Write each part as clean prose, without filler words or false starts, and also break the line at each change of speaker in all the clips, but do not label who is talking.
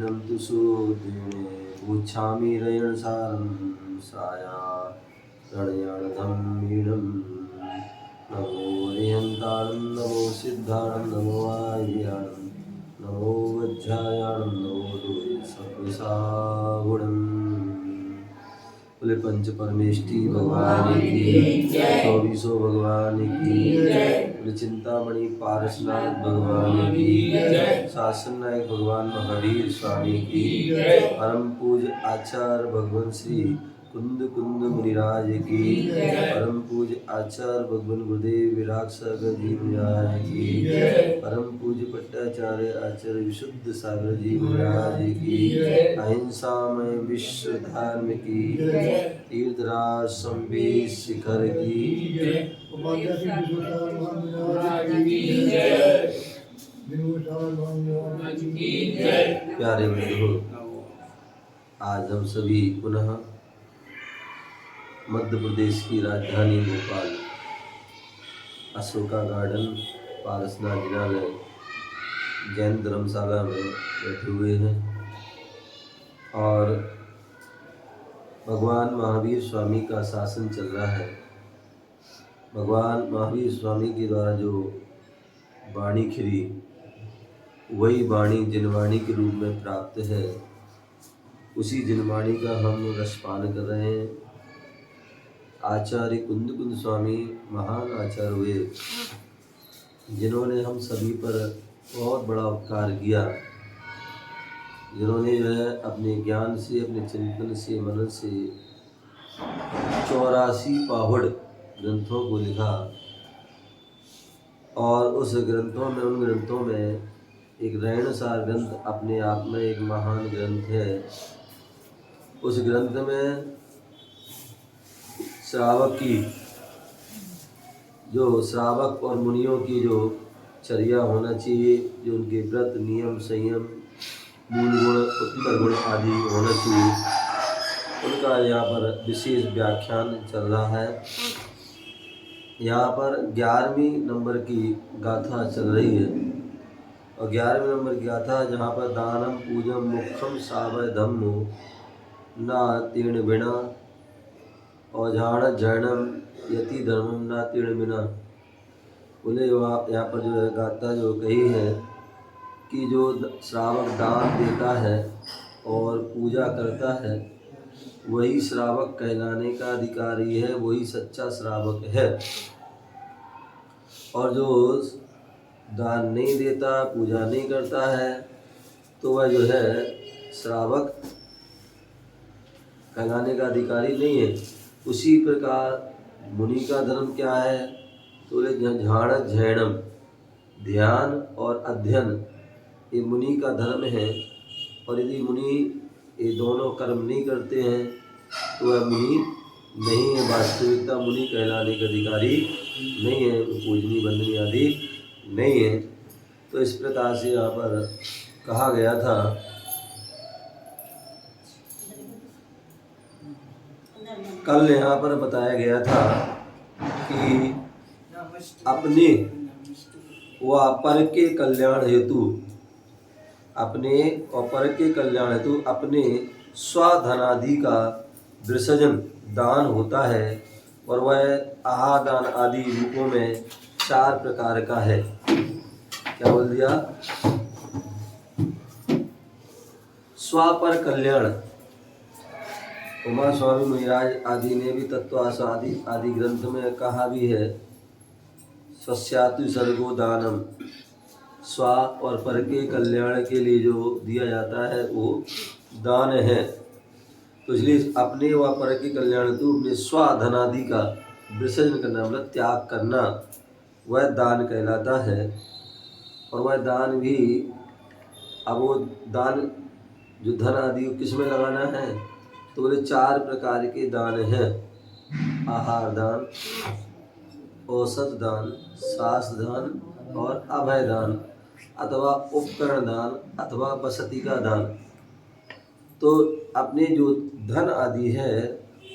दक्षिणं तु सुदीर्णे गच्छामि रयणसारं साया रणयाणधम्मीणं नमो हरिहन्ताणं नमो सिद्धाणं नमो आर्याणं नमो वज्रायाणं नमो दूरे सत्वसागुणम्। बोले पंच परमेष्टि भगवान की, 24 भगवान की, बोले चिंतामणि पारसनाथ भगवान की, शासन नायक भगवान महावीर स्वामी की, परम पूज आचार्य भगवान श्री कुंद कुंद मुनिराज की, परम पूज आचार्य भगवान गुरुदेव विराग सागर जी महाराज की, परम पूज पट्टाचार्य आचार्य विशुद्ध सागर जी महाराज की, अहिंसामय विश्व धर्म की, तीर्थराज संवेद शिखर की, प्यारे बंधु, आज हम सभी पुनः मध्य प्रदेश की राजधानी भोपाल अशोका गार्डन पारसनाथ जिनालय जैन धर्मशाला में बैठे हुए हैं और भगवान महावीर स्वामी का शासन चल रहा है। भगवान महावीर स्वामी के द्वारा जो वाणी खिरी वही वाणी जिनवाणी के रूप में प्राप्त है, उसी जिनवाणी का हम रसपान कर रहे हैं। आचार्य कुंद कुंद स्वामी महान आचार्य हुए, जिन्होंने हम सभी पर बहुत बड़ा उपकार किया, जिन्होंने जो है अपने ज्ञान से, अपने चिंतन से, मनन से 84 पाहुड़ ग्रंथों को लिखा और उस ग्रंथों में, उन ग्रंथों में एक रैणसार ग्रंथ अपने आप में एक महान ग्रंथ है। उस ग्रंथ में श्रावक की, जो श्रावक और मुनियों की जो चर्या होना चाहिए, जो उनके व्रत नियम संयम मूल गुण उत्तर गुण आदि होना चाहिए, उनका यहाँ पर विशेष व्याख्यान चल रहा है। यहाँ पर 11वीं नंबर की गाथा चल रही है और 11वें नंबर की गाथा, जहाँ पर दानम पूजम मुखम सावय धम्मो ना तीर्ण बिना और झाण जैनम यति धर्मम ना तीर्ण बिना। बोले यहाँ पर जो है गाथा जो कही है कि जो श्रावक दान देता है और पूजा करता है, वही श्रावक कहलाने का अधिकारी है, वही सच्चा श्रावक है। और जो दान नहीं देता, पूजा नहीं करता है, तो वह जो है श्रावक कहलाने का अधिकारी नहीं है। उसी प्रकार मुनि का धर्म क्या है, तो बोले झाण झैणम, ध्यान और अध्ययन, ये मुनि का धर्म है। और यदि मुनि ये दोनों कर्म नहीं करते हैं तो वह मुनि नहीं है, वास्तविकता मुनि कहलाने के अधिकारी नहीं है, पूजनी बंदनी आदि नहीं है। तो इस प्रकार से यहाँ पर कहा गया था। कल यहाँ पर बताया गया था कि अपने व पर के कल्याण हेतु, अपने और पर के कल्याण हेतु अपने स्वधनादि का विसर्जन दान होता है और वह आहादान आदि रूपों में 4 प्रकार का है। क्या बोल दिया? स्व पर कल्याण। उमा स्वामी मुनिराज आदि ने भी तत्वासा आदि ग्रंथ में कहा भी है, स्वस्यातु सर्गो दानम, स्व और पर के कल्याण के लिए जो दिया जाता है वो दान है। तो इसलिए अपने व पर के कल्याण तो अपने स्वधनादि का विसर्जन करना, मतलब त्याग करना, वह दान कहलाता है। और वह दान भी, अब वो दान जो धन आदि किस में लगाना है, तो बोले 4 प्रकार के दान हैं। आहार दान, औषध दान, शास्त्र दान और अभय दान अथवा उपकरण दान अथवा बसती का दान। तो अपने जो धन आदि है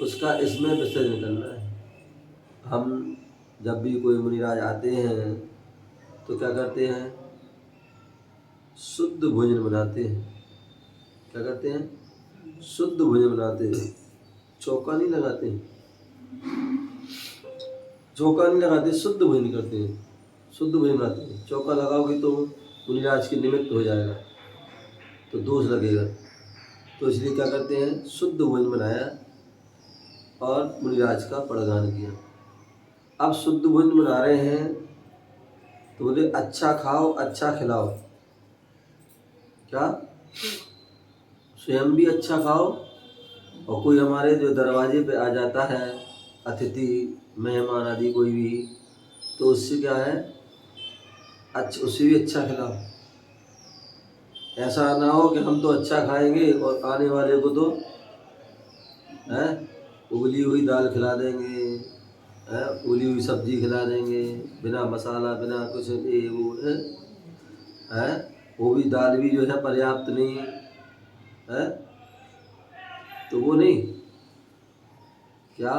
उसका इसमें विसर्जन करना है। हम जब भी कोई मुनिराज आते हैं तो क्या करते हैं, शुद्ध भोजन बनाते हैं। क्या करते हैं, शुद्ध भोजन बनाते हैं, चौका नहीं लगाते, चौका नहीं लगाते, शुद्ध भोजन करते हैं, शुद्ध भोजन बनाते हैं। चौका लगाओगे तो मुनिराज के निमित्त हो जाएगा तो दोष लगेगा, तो इसलिए क्या करते हैं, शुद्ध भोजन बनाया और मुनिराज का पड़गान किया। अब शुद्ध भोजन बना रहे हैं तो बोले अच्छा खाओ अच्छा खिलाओ, क्या स्वयं भी अच्छा खाओ और कोई हमारे जो दरवाजे पे आ जाता है अतिथि मेहमान आदि कोई भी, तो उससे क्या है, अच्छा उससे भी अच्छा खिलाओ। ऐसा ना हो कि हम तो अच्छा खाएंगे और आने वाले को तो है उबली हुई दाल खिला देंगे, है उबली हुई सब्जी खिला देंगे, बिना मसाला बिना कुछ ये वो है, वो भी दाल भी जो है पर्याप्त नहीं है, तो वो नहीं क्या,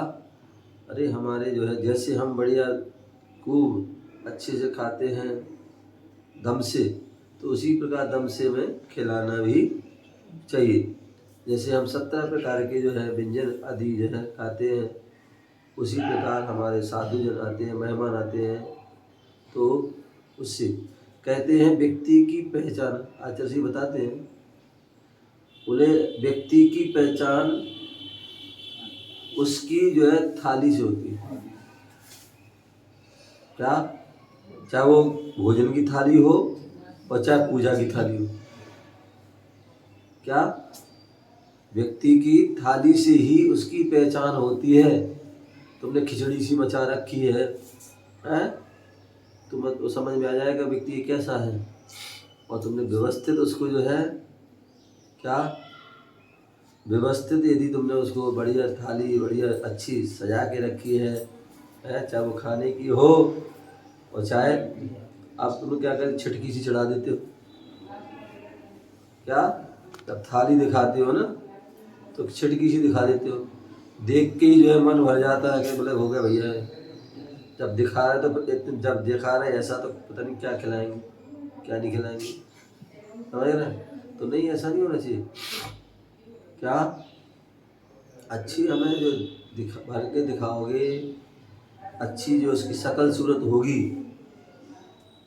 अरे हमारे जो है जैसे हम बढ़िया खूब अच्छे से खाते हैं दम से, तो उसी प्रकार दम से में खिलाना भी चाहिए। जैसे हम 70 प्रकार के जो है व्यंजन आदि जो है खाते हैं, उसी प्रकार हमारे साधु जन आते हैं, मेहमान आते हैं, तो उससे कहते हैं व्यक्ति की पहचान, आचार्य जी बताते हैं, बोले व्यक्ति की पहचान उसकी जो है थाली से होती है। क्या, चाहे वो भोजन की थाली हो और चाहे पूजा की थाली हो, क्या व्यक्ति की थाली से ही उसकी पहचान होती है। तुमने खिचड़ी सी मचा रखी है, तुम्हें तो समझ में आ जाएगा व्यक्ति कैसा है, और तुमने व्यवस्थित उसको जो है क्या व्यवस्थित यदि तुमने उसको बढ़िया थाली बढ़िया अच्छी सजा के रखी है, चाहे वो खाने की हो और चाहे आप तुम क्या करें छिटकी सी चढ़ा देते हो, क्या जब थाली दिखाते हो ना तो छिटकी सी दिखा देते हो, देख के ही जो है मन भर जाता है कि बोले हो गया भैया, जब दिखा रहे तो जब दिखा रहे ऐसा तो पता नहीं क्या खिलाएंगे क्या नहीं खिलाएंगे, समझ रहे, तो नहीं ऐसा नहीं होना चाहिए। क्या अच्छी हमें जो भर के दिखाओगे, अच्छी जो उसकी शकल सूरत होगी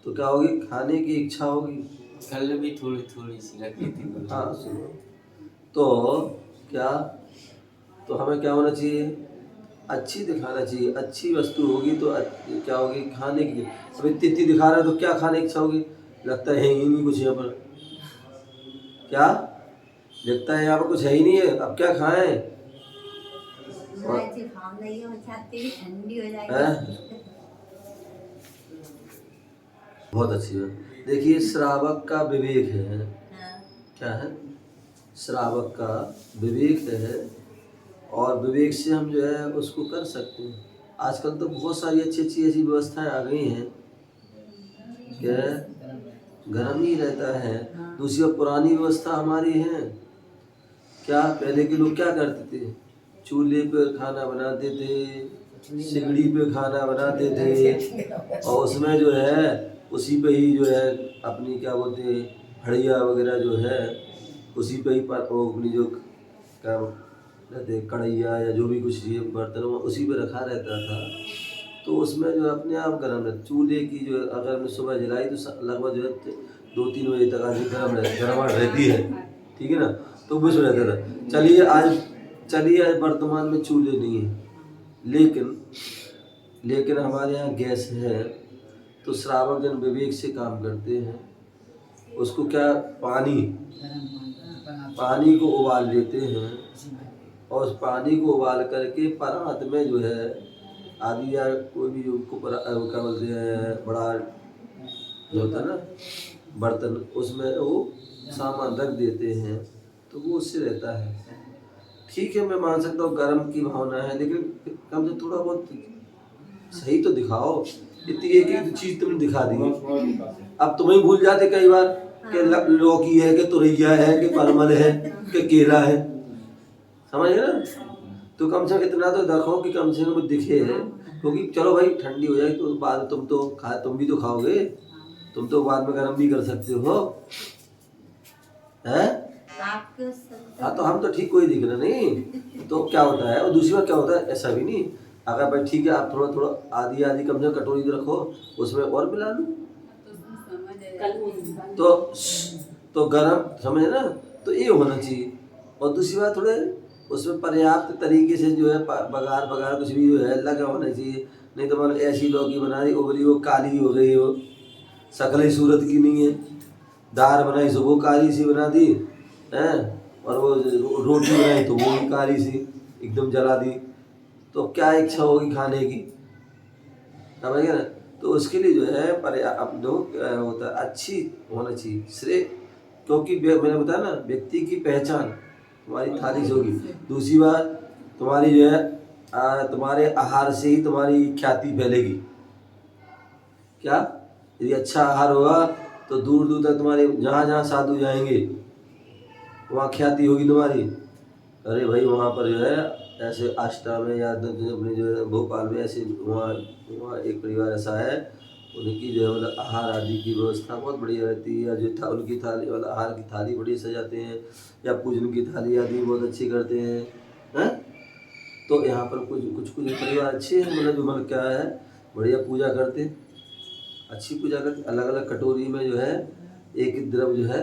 तो क्या होगी, खाने की इच्छा होगी।
कल भी थोड़ी थोड़ी सी रखी थी।
हाँ सुनो, तो क्या, तो हमें क्या होना चाहिए, अच्छी दिखाना चाहिए, अच्छी वस्तु होगी तो क्या होगी खाने की। अब इतनी दिखा रहा है तो क्या खाने की इच्छा होगी, लगता है ही नहीं कुछ यहाँ पर, क्या लगता है यहाँ पर कुछ है ही नहीं है, अब क्या खाएं, बहुत अच्छी बात। देखिए श्रावक का विवेक है, क्या है, श्रावक का विवेक है और विवेक से हम जो है उसको कर सकते हैं। आजकल तो बहुत सारी अच्छी अच्छी ऐसी व्यवस्थाएं आ गई हैं क्या गर्म ही रहता है। दूसरी पुरानी व्यवस्था हमारी है, क्या पहले के लोग क्या करते थे, चूल्हे पे खाना बनाते थे, सिगड़ी पे खाना बनाते थे और उसमें जो है उसी पे ही जो है अपनी क्या बोलते हैं हड़िया वगैरह जो है उसी पे ही वो अपनी जो क्या कहते कढ़ैया या जो भी कुछ ये बर्तन उसी पे रखा रहता था, तो उसमें जो अपने आप गर्म रहता। चूल्हे की जो अगर हमने सुबह जलाई तो लगभग जो है 2-3 बजे तक आज गर्माहट रहती है, ठीक है ना, तो बुझ रहता था। चलिए आज वर्तमान में चूल्हे नहीं है, लेकिन हमारे यहाँ गैस है, तो श्रावक जन विवेक से काम करते हैं। उसको क्या पानी को उबाल लेते हैं और उस पानी को उबाल करके परात में जो है आदि या कोई भी उसको क्या बोलते हैं बड़ा जो होता है ना बर्तन, उसमें वो सामान रख देते हैं तो वो उससे रहता है। ठीक है मैं मान सकता हूँ गर्म की भावना है, लेकिन कम से थोड़ा बहुत सही तो दिखाओ। इतनी एक एक चीज तुमने दिखा दी, अब तुम्हें भूल जाते कई बार कि लौकी है कि तुरैया है कि परमल है कि केला है, समझ गए ना, तो कम से कम इतना तो देखो कि कम से कम दिखे है, क्योंकि चलो भाई ठंडी हो जाए तो बाद तुम भी तो खाओगे, तुम तो बाद में गर्म भी कर सकते हो, हैं?
आपके
हाँ तो हम तो ठीक कोई दिख रहे नहीं, तो क्या होता है, और दूसरी बात क्या होता है, ऐसा भी नहीं, अगर भाई ठीक है आप थोड़ा थोड़ा आधी आधी कम से कम कटोरी तो रखो, उसमें और मिला लो, तो गरम समझे ना, तो ये होना चाहिए। और दूसरी बात थोड़े उसमें पर्याप्त तरीके से जो है बघार बघार कुछ भी जो है लगा होना चाहिए, नहीं तो मान लो ऐसी लौकी बना दी उबली वो काली हो गई हो, शक्ल ही सूरत की नहीं है, दाल बनाई सो वो काली सी बना दी हैं, और वो रोटी बनाई तो वो भी काली सी एकदम जला दी, तो क्या इच्छा होगी खाने की, समझ गए ना। तो उसके लिए जो है पर्याप्त जो होता है अच्छी होना चाहिए श्रेय, क्योंकि मैंने बताया ना व्यक्ति की पहचान तुम्हारी थाली से होगी। दूसरी बात तुम्हारी जो है तुम्हारे आहार से ही तुम्हारी ख्याति फैलेगी। क्या यदि अच्छा आहार होगा तो दूर दूर तक तुम्हारे जहाँ जहाँ साधु जाएंगे वहाँ ख्याति होगी तुम्हारी, अरे भाई वहाँ पर जो है ऐसे आष्टा में या अपने जो है भोपाल में ऐसे वहाँ वहाँ एक परिवार ऐसा है, उनकी जो है मतलब आहार आदि की व्यवस्था बहुत बढ़िया रहती है, जो उनकी थाली वाला आहार की थाली बड़ी सजाते हैं, या पूजन की थाली आदि बहुत अच्छी करते हैं। तो यहाँ पर कुछ कुछ कुछ परिवार अच्छे हैं, मतलब जो मतलब क्या है बढ़िया पूजा करते हैं, अच्छी पूजा करते, अलग अलग कटोरी में जो है एक एक द्रव जो है,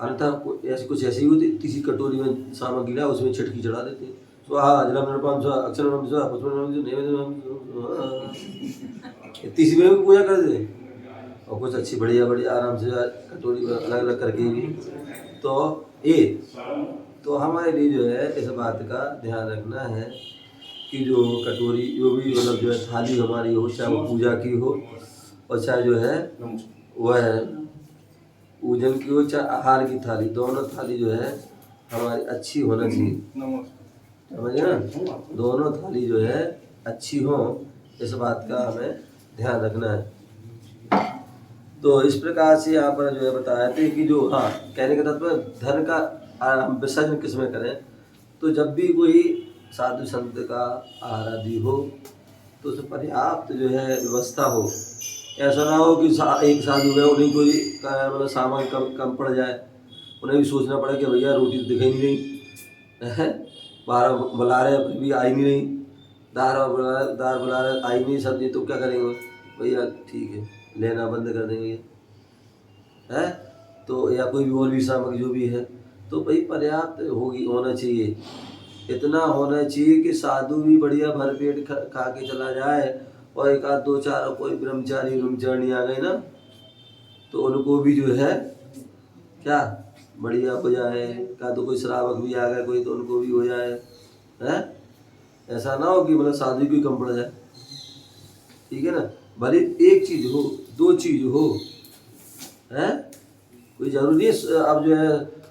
अन्यथा ऐसी कुछ ऐसी होती किसी कटोरी में सामग्री है उसमें छिटकी चढ़ा देते हैं, स्वाहा जलम नृपम स्वाहा अक्षर नम स्वाहा पुष्प तीसरी में भी पूजा कर देते हैं, और कुछ अच्छी बढ़िया बढ़िया आराम से कटोरी में अलग अलग करके भी। तो ये तो हमारे लिए जो है इस बात का ध्यान रखना है कि जो कटोरी जो भी मतलब जो है थाली हमारी हो, चाहे वो पूजा की हो और चाहे जो है वह पूजन की हो, चाहे आहार की थाली, दोनों थाली जो है हमारी अच्छी होना चाहिए, समझे ना, दोनों थाली जो है अच्छी हो, इस बात का हमें ध्यान रखना है। तो इस प्रकार से यहाँ पर जो है बताया थे कि जो हाँ कहने का तात्पर्य धन का हम विसर्जन किस में करें, तो जब भी कोई साधु संत का आहार आदि हो तो उसमें पर्याप्त जो है व्यवस्था हो, ऐसा ना हो कि एक साधु है उन्हें कोई मतलब सामान कम पड़ जाए, उन्हें भी सोचना पड़े कि भैया रोटी तो दिखाई नहीं रही, बारह बुला रहे फिर भी आई नहीं रही, दाल बुला रहे आई नहीं सब्जी, तो क्या करेंगे भैया, ठीक है लेना बंद कर देंगे है, तो या कोई भी और भी सामग्री जो भी है, तो भाई पर्याप्त होगी होना चाहिए, इतना होना चाहिए कि साधु भी बढ़िया भरपेट खा के चला जाए, और एक आध दो चार कोई ब्रह्मचारी आ गए ना तो उनको भी जो है क्या बढ़िया हो जाए, का तो कोई श्रावक भी आ गया कोई तो उनको भी हो जाए है, ऐसा ना हो कि मतलब साधु की कम पड़ जाए, ठीक है ना, भले एक चीज हो दो चीज हो है, कोई जरूरी है अब जो है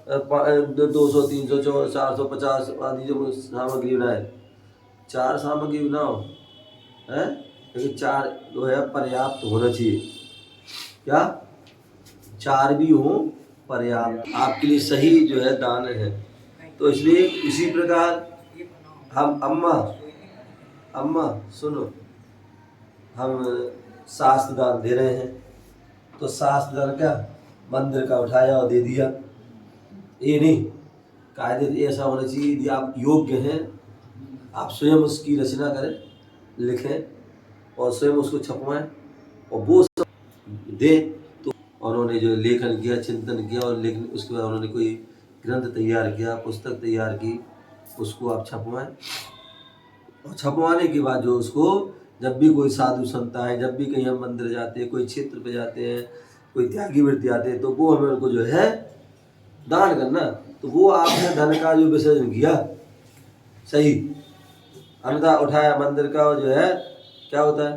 200 300 450 आदि जो सामग्री बनाए, चार सामग्री बनाओ है, लेकिन चार जो है पर्याप्त होना चाहिए, क्या चार भी हो पर्याप्त आपके लिए सही जो है दान है। तो इसलिए इसी प्रकार हम अम्मा सुनो, हम शास्त्र दान दे रहे हैं, तो शास्त्र दान क्या मंदिर का उठाया और दे दिया, ये नहीं, कायदे ऐसा होना चाहिए यदि आप योग्य हैं आप स्वयं उसकी रचना करें, लिखें और स्वयं उसको छपवाएं और वो सब दें, तो उन्होंने जो लेखन किया चिंतन किया और लेखन उसके बाद उन्होंने कोई ग्रंथ तैयार किया पुस्तक तैयार की, उसको आप छपवाएं, और छपवाने के बाद जो उसको जब भी कोई साधु संत आए, जब भी कहीं हम मंदिर जाते हैं, कोई क्षेत्र पे जाते हैं, कोई त्यागी वृत्ति आते हैं, तो वो हमें उनको जो है दान करना, तो वो आपने धन का जो विसर्जन किया सही, अन्नदा उठाया मंदिर का जो है क्या होता है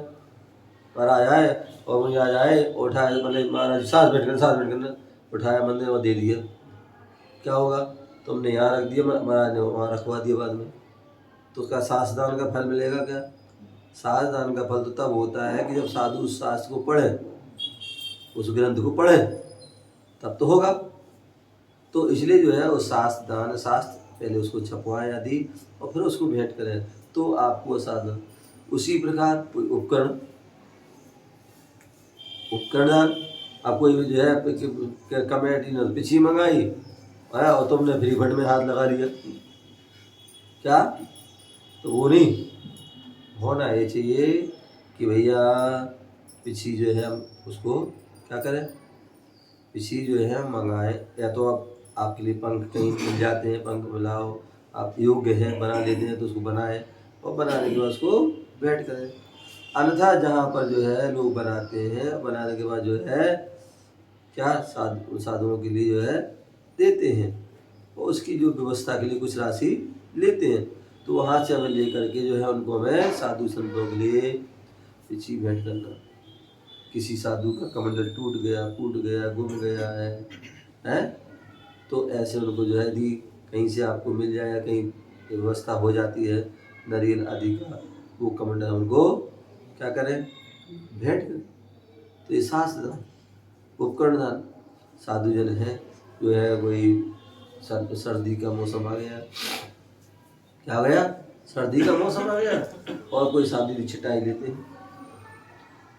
पर आ जाए और मुझे आ जाए उठाया मतलब महाराज सांस बैठ करना उठाया मंदिर में दे दिया, क्या होगा तुमने यहाँ रख दिया महाराज ने वहाँ रखवा दिया बाद में, तो उसका शास्त्रदान का फल मिलेगा क्या, शास्त्रदान का फल तो तब होता है कि जब साधु उस शास्त्र को पढ़े, उस ग्रंथ को पढ़े, तब तो होगा। तो इसलिए जो है उस शास्त्रदान शास्त्र पहले उसको छपवाएं आदि और फिर उसको भेंट करें, तो आपको साधन। उसी प्रकार कोई उपकरण दान, आप कोई जो है कमेटी ने पिछी मंगाई आया और तुमने फ्री फंड में हाथ लगा लिया क्या? तो वो नहीं होना ये चाहिए कि भैया पिछी जो है हम उसको क्या करें, पिछी जो है हम मंगाएं, या तो आप आपके लिए पंख कहीं मिल जाते हैं, पंख मिलाओ, आप योग्य हैं बना लेते हैं तो उसको बनाएं और बनाने के बाद उसको वेट करें। अन्यथा जहाँ पर जो है लोग बनाते हैं, बनाने के बाद जो है क्या साधुओं के लिए जो है देते हैं और उसकी जो व्यवस्था के लिए कुछ राशि लेते हैं, तो वहाँ से हमें लेकर के जो है उनको हमें साधु संतों के लिए पिछी भेंट करना। किसी साधु का कमंडल टूट गया, फूट गया, गुम गया है तो ऐसे उनको जो है यदि कहीं से आपको मिल जाए या कहीं व्यवस्था हो जाती है नारियल आदि का, वो कमंडल उनको क्या करें, भेंट करें। तो ये शास्त्र दान, उपकरण दान। साधु जन है जो है कोई सर्दी का मौसम आ गया, क्या हो गया, सर्दी का मौसम आ गया और कोई साधु की छिटाई लेते हैं,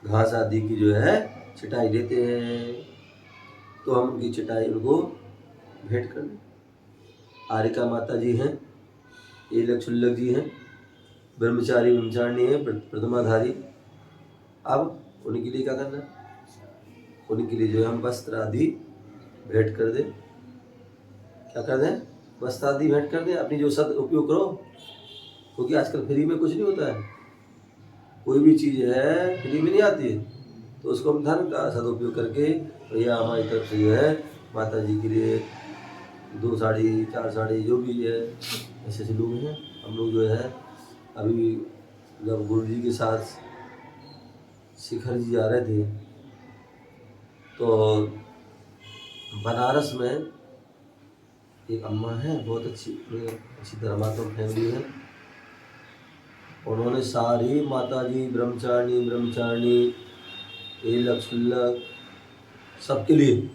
घास आदि की जो है छिटाई लेते हैं, तो हम उनकी छिटाई उनको भेंट कर दें। आरिका माता जी हैं, एलक छुल्लक जी हैं, ब्रह्मचारिणी है, प्रतिमाधारी। अब उनके लिए क्या करना, उनके लिए जो है हम वस्त्र आदि भेंट कर दें। क्या कर दें, वस्त्र आदि भेंट कर दें, अपनी जो सद उपयोग करो, क्योंकि आजकल फ्री में कुछ नहीं होता है, कोई भी चीज़ है फ्री में नहीं आती है, तो उसको हम धन का सदुपयोग करके भैया हमारी तरफ से जो है माता जी के लिए 2 साड़ी 4 साड़ी जो भी है, ऐसे ऐसे लोग हैं। हम लोग जो है अभी जब गुरु जी के साथ शिखर जी आ रहे थे तो बनारस में एक अम्मा है, बहुत अच्छी धर्मात्मक फैमिली है, उन्होंने सारी माता जी ब्रह्मचारिणी एलक छुल्लक सबके लिए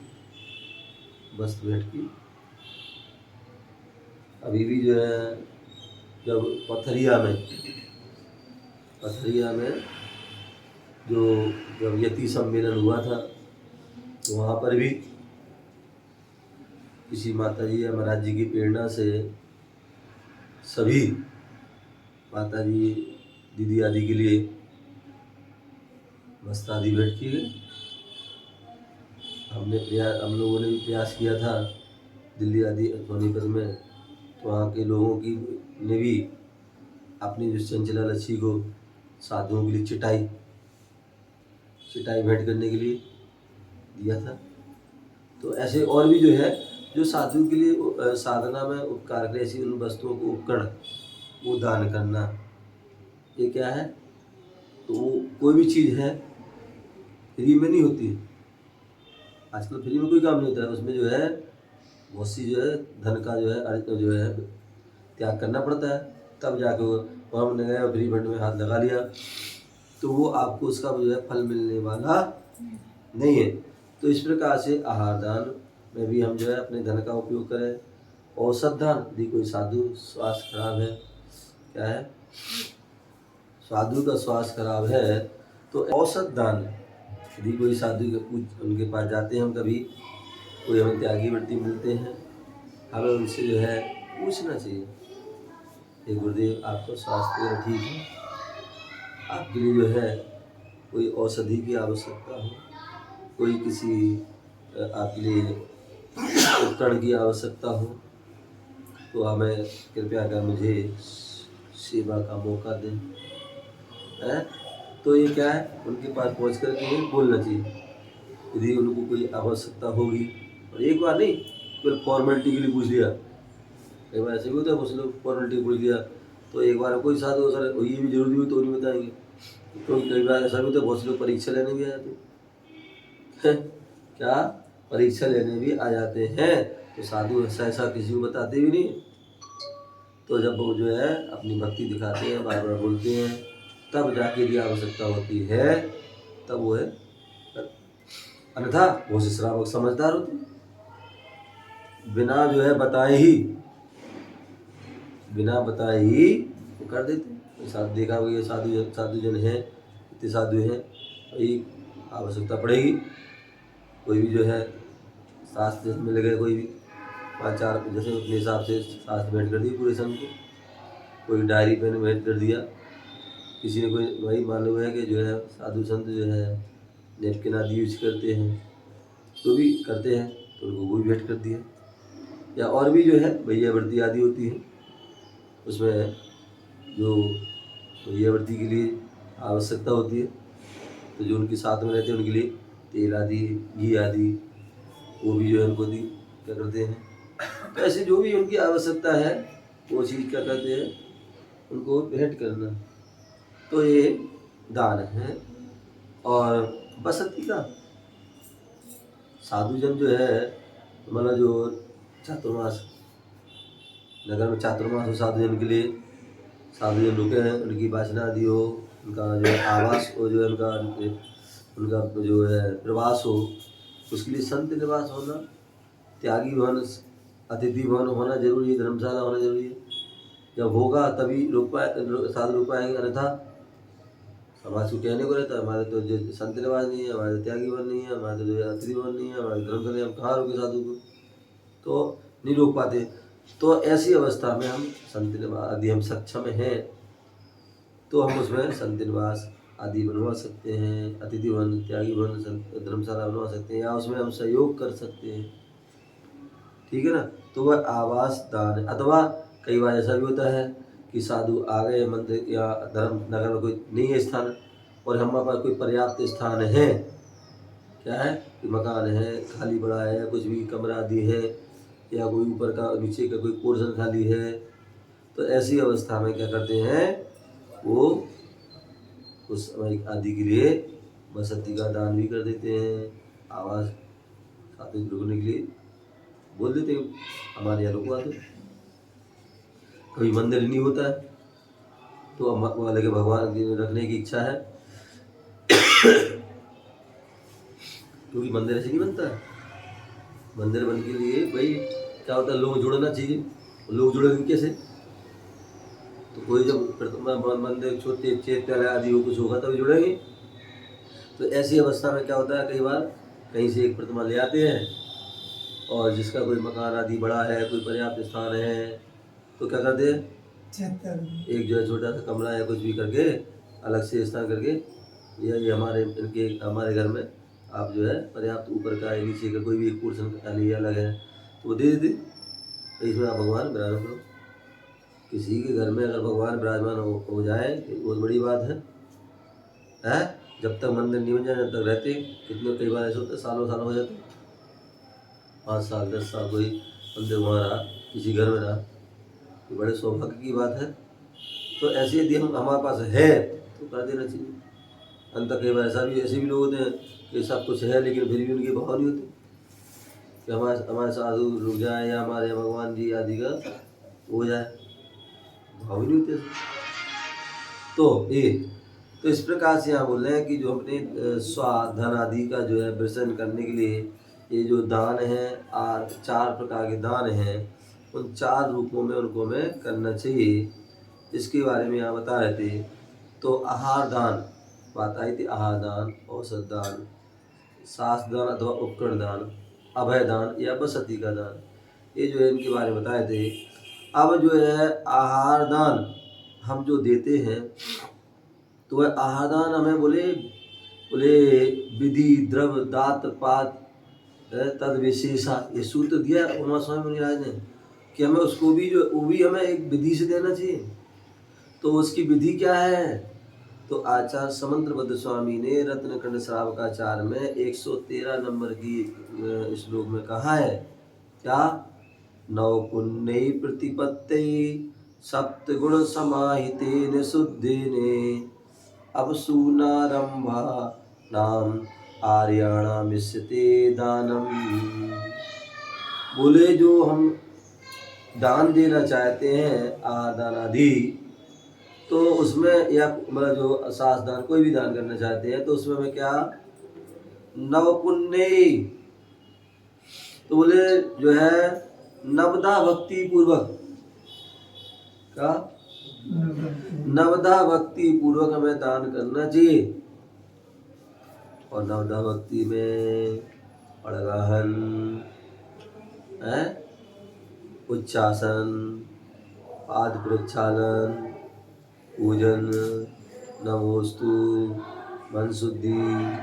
वस्त्र भेंट की। अभी भी जो है जब पथरिया में जो जब यति सम्मेलन हुआ था तो वहाँ पर भी किसी माता जी या महाराज जी की प्रेरणा से सभी माता जी दीदी आदि के लिए वस्त्र आदि भेंट किए गए। हम लोगों ने भी प्रयास किया था दिल्ली आदि सोनीपत में, तो वहाँ के लोगों की ने भी अपनी जो चंचला लच्छी को साधुओं के लिए चिटाई भेंट करने के लिए दिया था। तो ऐसे और भी जो है जो साधु के लिए साधना में उपकार करे, ऐसी उन वस्तुओं को उपकरण वो दान करना, ये क्या है, तो वो कोई भी चीज़ है फ्री में नहीं होती है। आजकल फ्री में कोई काम नहीं होता है, उसमें जो है बहुत सी जो है धन का जो है त्याग करना पड़ता है, तब जाके वो हमने गया फ्री फंड में हाथ लगा लिया तो वो आपको उसका जो है फल मिलने वाला नहीं है। तो इस प्रकार से आहार दान में भी हम जो है अपने धन का उपयोग करें। औषध दान, यदि कोई साधु स्वास्थ्य खराब है, क्या है, साधु का स्वास्थ्य खराब है तो औषध दान, यदि कोई साधु के उनके पास जाते हैं हम, कभी कोई हमें त्यागी वृत्ति मिलते हैं, हमें उनसे जो है पूछना चाहिए, हे गुरुदेव आपका स्वास्थ्य ठीक है, आपके लिए जो है कोई औषधि की आवश्यकता हो, कोई किसी आपके लिए उपकरण की आवश्यकता हो तो हमें कृपया कर मुझे सेवा का मौका दें। तो ये क्या है, उनके पास पहुंच कर के बोलना चाहिए यदि उनको कोई आवश्यकता होगी। और एक बार नहीं, फिर फॉर्मेलिटी के लिए पूछ लिया, एक बार ऐसे भी होता है, कुछ लोग फॉर्मेलिटी पूछ लिया तो एक बार कोई साथ हो सर ये भी जरूरी हुई तो नहीं बताएंगे। तो कई बार ऐसा भी होता है, बहुत से लोग परीक्षा लेने भी आ जाते हैं क्या, परीक्षा लेने भी आ जाते हैं, तो साधु ऐसा किसी को बताते भी नहीं। तो जब वो जो है अपनी भक्ति दिखाते हैं, बार बार बोलते हैं, तब जाके यदि आवश्यकता होती है तब वो है, अन्यथा बहुत से श्रावक समझदार होते हैं, बिना जो है बिना बताए ही वो कर देते। साथ देखा हुआ ये साधु जन हैं, इतने साधु हैं, भाई आवश्यकता पड़ेगी, कोई भी जो है शास्त्र में लगे कोई भी 5 4 जैसे अपने हिसाब से शास्त्र भेंट कर दिए पूरे संघ को, कोई डायरी पेन भेंट कर दिया, किसी ने कोई वही मालूम है कि जो है साधु संत जो है नेपकिन आदि यूज करते हैं, तो भी करते हैं तो उनको वो भी भेंट कर दिया। या और भी जो है भैयावृत्ति आदि होती है, उसमें जो भैयावृत्ति के लिए आवश्यकता होती है, तो जो उनके साथ में रहते हैं उनके लिए तेल आदि घी आदि वो भी जो है उनको क्या करते हैं। तो ऐसे जो भी उनकी आवश्यकता है वो चीज़ क्या करते हैं, उनको भेंट करना, तो ये दान है। और बसंती का साधुजन जो है, मतलब जो चातुर्मास नगर में चातुर्मास हो साधुजन के लिए, साधुजन रुके हैं, उनकी वासना आदि हो, उनका जो आवास हो, जो है उनका जो है प्रवास हो, उसके लिए संत निवास होना, त्यागी भवन अतिथि भवन होना जरूरी है, धर्मशाला होना जरूरी है। जब होगा तभी साधु रुक पाएंगे, अन्यथा समाज को कहने को रहता है हमारे तो जो संत निवास नहीं है, हमारे तो त्यागी भवन नहीं है, हमारे तो जो है अतिथि भवन नहीं है, हमारे धर्मशाला, हम कहाँ रोके साधु को, तो नहीं रोक पाते। तो ऐसी अवस्था में हम संत निवास यदि हम सक्षम हैं तो हम उसमें संत निवास आदि बनवा सकते हैं, अतिथि भवन त्यागी भवन धर्मशाला बनवा सकते हैं, या उसमें हम सहयोग कर सकते हैं, ठीक है ना। तो वह आवास दान है। अथवा कई बार ऐसा भी होता है कि साधु आ गए मंदिर या धर्म नगर में कोई नहीं है स्थान, और हमारे पास कोई पर्याप्त स्थान है, क्या है कि मकान है खाली पड़ा है, कुछ भी कमरा आदि है, या कोई ऊपर का नीचे का कोई पोर्शन खाली है, तो ऐसी अवस्था में क्या करते हैं, वो उस समय आदि के लिए बसंती का दान भी कर देते हैं, आवास साधु रुकने के लिए बोल देते हैं, हमारे यहाँ रुकवा दो। कभी मंदिर नहीं होता है तो वाले के भगवान की रखने की इच्छा है, क्योंकि मंदिर ऐसे नहीं बनता है। मंदिर बनने के लिए भाई क्या होता है, लोग जुड़ना चाहिए, लोग जुड़ेंगे कैसे, तो कोई जब मंदिर छोटे चैत्य आदि हो कुछ होगा तभी जुड़ेंगे। तो ऐसी अवस्था में क्या होता है, कई बार कहीं से एक प्रतिमा ले आते हैं, और जिसका कोई मकान आदि बड़ा है, कोई पर्याप्त स्थान है, तो क्या करते हैं, एक जो है छोटा सा कमरा या कुछ भी करके अलग से स्थान करके, ये हमारे घर में आप जो है पर्याप्त ऊपर का या नीचे का कोई भी एक पोर्शन खाली अलग है तो वो दे देते, तो इसमें आप भगवान विराजमान करो। किसी के घर में अगर भगवान विराजमान हो जाए तो बहुत बड़ी बात है। जब तक मंदिर नहीं बन जाए जब तक रहते, कितने कई बार ऐसे होते सालों साल हो जाते, 5 साल 10 साल कोई मंदिर वहाँ रहा, किसी घर में रहा, तो बड़े सौभाग्य की बात है। तो ऐसे यदि हमारे पास है तो कर देना चाहिए। अंत कई बार ऐसे भी लोग होते हैं कि सब कुछ है लेकिन फिर भी उनके भाव नहीं होते कि हमारे साधु रुक जाए या हमारे भगवान जी आदि का हो जाए, भाव नहीं होते। तो इस प्रकार से यहाँ बोल रहे हैं कि जो अपने धन आदि का जो है विसर्जन करने के लिए ये जो दान है, 4 प्रकार के दान हैं, उन 4 रूपों में उनको हमें करना चाहिए। इसके बारे में यहाँ बता रहे थे। तो आहार दान बात आई थी, आहार दान, औषध दान, सास दान अथवा उपकरण दान, अभय दान या बसंती का दान, ये जो है इनके बारे में बताए थे। अब जो है आहार दान हम जो देते हैं तो वह आहार दान हमें बोले विधि द्रव्य दात पात तद विशेषा, ये सूत्र दिया उमा स्वामी मुनिराज ने कि हमें उसको भी वो भी हमें एक विधि से देना चाहिए। तो उसकी विधि क्या है, तो आचार्य समंत्रभद्र स्वामी ने रत्नखंड श्रावकाचार में 113 नंबर की श्लोक में कहा है, क्या, नव पुण्य प्रतिपत्ति सप्त गुण समाहिते शुद्धेने अवसूनारंभा नाम आर्याणा मिश्यते दानम। बोले जो हम दान देना चाहते हैं आदान आदि, तो उसमें या मतलब जो सास दान कोई भी दान करना चाहते हैं तो उसमें हमें क्या, नव पुण्य, तो बोले जो है नवदा भक्ति पूर्वक, क्या, नवदा भक्ति पूर्वक हमें दान करना चाहिए। और नवदा भक्ति में अड़गहन है, उच्चासन, पाद प्रक्षालन, पूजन, नमोस्तु, मन शुद्धि,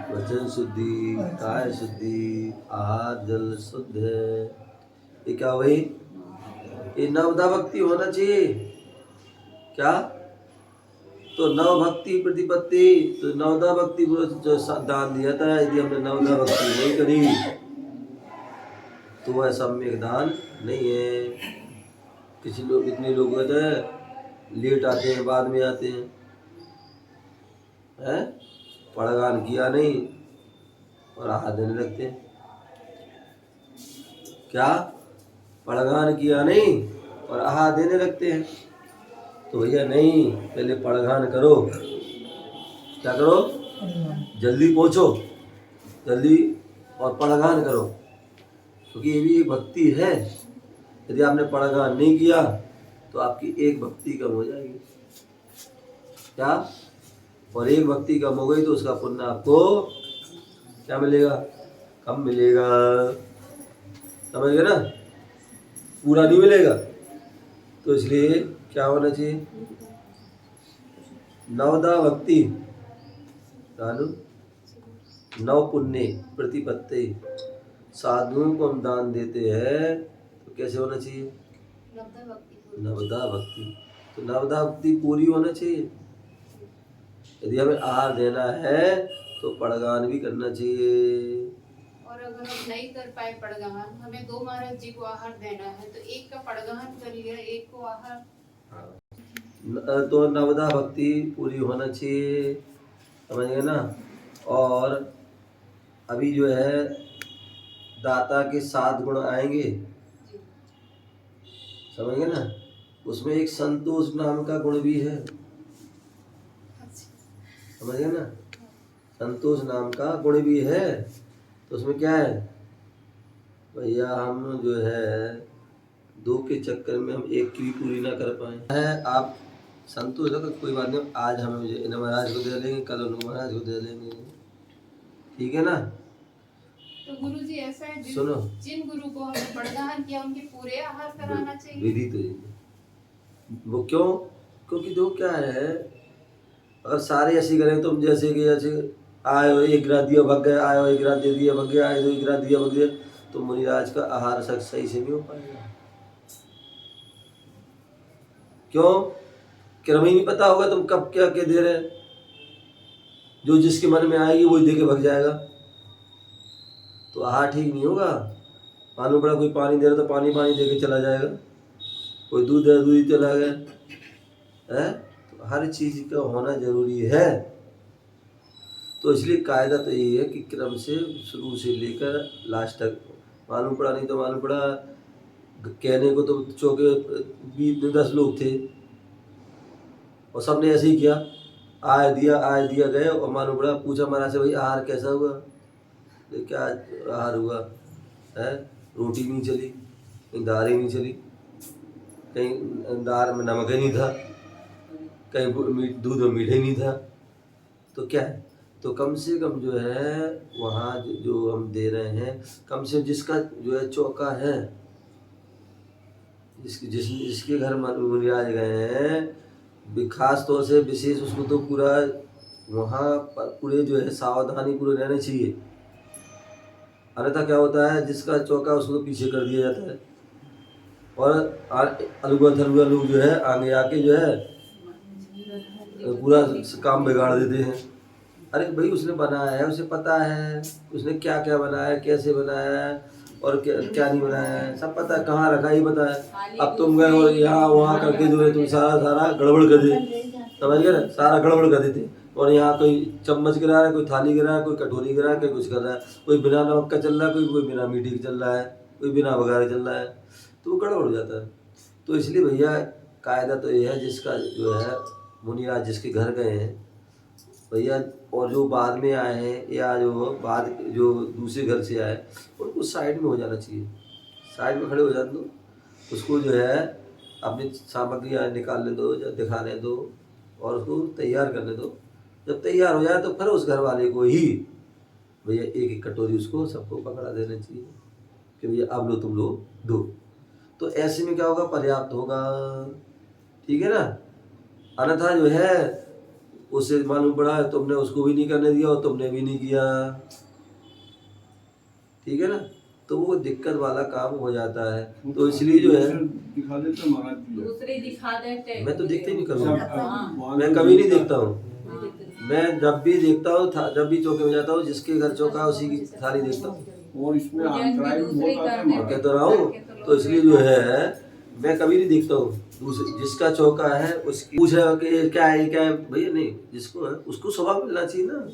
वचन शुद्धि, काय शुद्धि, आहार जल शुद्ध है। ये क्या हुई? ये नवदा भक्ति होना चाहिए। क्या? तो नव भक्ति प्रतिपत्ति, तो नवदा भक्ति को जो दान दिया था, यदि हमने नवदा भक्ति नहीं करी तो वह सम्यक दान नहीं है। किसी लोग, कितने लोग कहते हैं लेट आते हैं, बाद में आते हैं, हैं? पड़गान किया नहीं और आहार देने लगते हैं। क्या? पड़गान किया नहीं और आहार देने लगते हैं। तो भैया नहीं, पहले पड़गान करो। क्या करो? जल्दी पहुंचो, जल्दी, और पड़गान करो, क्योंकि ये भी एक भक्ति है। यदि आपने पड़गान नहीं किया तो आपकी एक भक्ति कम हो जाएगी। क्या? और एक भक्ति कम हो गई तो उसका पुण्य आपको क्या मिलेगा? कम मिलेगा। समझ गए ना? पूरा नहीं मिलेगा। तो इसलिए क्या होना चाहिए? नवदा भक्ति, नव पुण्य प्रतिपत्ति। साधुओं को हम दान देते हैं तो कैसे होना चाहिए? नवदा भक्ति। तो नवदा भक्ति पूरी होना चाहिए। यदि हमें आहार देना है तो पड़गान भी करना चाहिए।
और अगर हम नहीं कर पाए पड़गान, हमें 2 महाराज जी को आहार देना है तो एक का पड़गान कर लिया, एक को आहार।
तो नवदा भक्ति पूरी होना चाहिए। समझ गए ना? और अभी जो है दाता के 7 गुण आएंगे। समझ गए ना? उसमें एक संतोष नाम का गुण भी है। समझ गए ना? संतोष नाम का गुण भी है। तो उसमें क्या है भैया? हम जो है 2 के चक्कर में हम एक की भी पूरी ना कर पाए है। आप संतोष हो तो कोई बात नहीं, आज हम इन महाराज को दे देंगे, कल उन महाराज को दे देंगे। ठीक है ना?
तो गुरु जी ऐसा है,
सुनो,
जिन गुरु को हमने पड़गान किया उनके पूरे आहार कराना चाहिए।
विधि तो वो क्यों? क्योंकि जो क्या है, अगर सारे ऐसे करें, तुम जैसे कि ऐसे आए हो एक गिरा दिया भग गए, आए हो एक गिरा दे दिया भग गया, आए हो एक गिरा दिया भग गया, तो मुनिराज का आहार सही से नहीं हो पाएगा। क्यों? क्रम ही नहीं पता होगा तुम कब क्या क्या दे रहे। जो जिसके मन में आएगी वही दे के भग जाएगा, तो आहार ठीक नहीं होगा। मालूम पड़ा कोई पानी दे रहा तो पानी पानी दे के चला जाएगा, कोई दूध दे दूध ही चला गया है। तो हर चीज का होना जरूरी है। तो इसलिए कायदा तो यही है कि क्रम से शुरू से लेकर लास्ट तक। मालूम पड़ा नहीं तो मालूम पड़ा, कहने को तो चौके 20-10 लोग थे और सबने ऐसे ही किया, आय दिया गए, और मालूम पड़ा पूछा महाराज से, भाई आहार कैसा हुआ? तो क्या आहार हुआ है? रोटी नहीं चली, कहीं दाल ही नहीं चली, कहीं दाल में नमक ही नहीं था, कहीं दूध में मीठा ही नहीं था। तो क्या है? तो कम से कम जो है वहाँ जो हम दे रहे हैं, कम से जिसका जो है चौका है, जिसके घर मुनिराज गए हैं, खास तौर से विशेष उसको तो पूरा वहाँ पूरे जो है सावधानी पूरे रहना चाहिए। अन्यथा क्या होता है, जिसका चौका उसको तो पीछे कर दिया जाता है और अलुआ थलुआ लोग जो है आगे आके जो है पूरा काम बिगाड़ देते हैं। अरे भाई उसने बनाया है, उसे पता है उसने क्या क्या बनाया है, कैसे बनाया है और क्या नहीं बनाया है, सब पता है, कहाँ रखा ही पता है। अब तुम गए और यहाँ वहाँ करके जो है तुम सारा गड़बड़ कर दे। समझ गए ना? सारा गड़बड़ कर देते। और यहाँ कोई चम्मच गिरा रहा है, कोई थाली गिरा रहा है, कोई कटोरी गिरा रहा है, कोई कुछ कर रहा है, कोई बिना नमक का चल रहा है, कोई बिना मीठे का चल रहा है, कोई बिना बघारे चल रहा है, तो वो गड़बड़ हो जाता है। तो इसलिए भैया कायदा तो ये है, जिसका जो है मुनिराज जिसके घर गए हैं भैया, और जो बाद में आए हैं या जो दूसरे घर से आए, उनको साइड में हो जाना चाहिए, साइड में खड़े हो जाने दो। उसको जो है अपनी सामग्री निकालने दो या दिखाने दो और उसको तैयार करने दो। जब तैयार हो जाए तो फिर उस घर वाले को ही भैया एक एक कटोरी उसको सबको पकड़ा देना चाहिए कि भैया अब लो तुम लोग दो। तो ऐसे में क्या होगा, पर्याप्त होगा, ठीक है ना। अन्यथा जो है उसे मालूम पड़ा है तुमने उसको भी नहीं करने दिया और तुमने भी नहीं किया, ठीक है ना, तो वो दिक्कत वाला काम हो जाता है। तो इसलिए जो है
दिखा देते महाराज जी,
दूसरे दिखा देते।
मैं तो देखते ही नहीं करूँगा,
हाँ।
मैं कभी नहीं देखता हूँ।
हाँ।
मैं जब भी देखता हूँ, जब भी चौके में जाता हूँ, जिसके घर चौका है उसी की थाली देखता हूँ,
और इसमें अंतराय भी बहुत आते
और
हैं।
कहता रहा हूँ। तो इसलिए जो है मैं कभी नहीं देखता हूँ दूसरे, जिसका चौका है उसकी पूछ रहे हो कि ये क्या है, ये क्या है, भैया नहीं, जिसको है उसको स्वभाव मिलना चाहिए ना,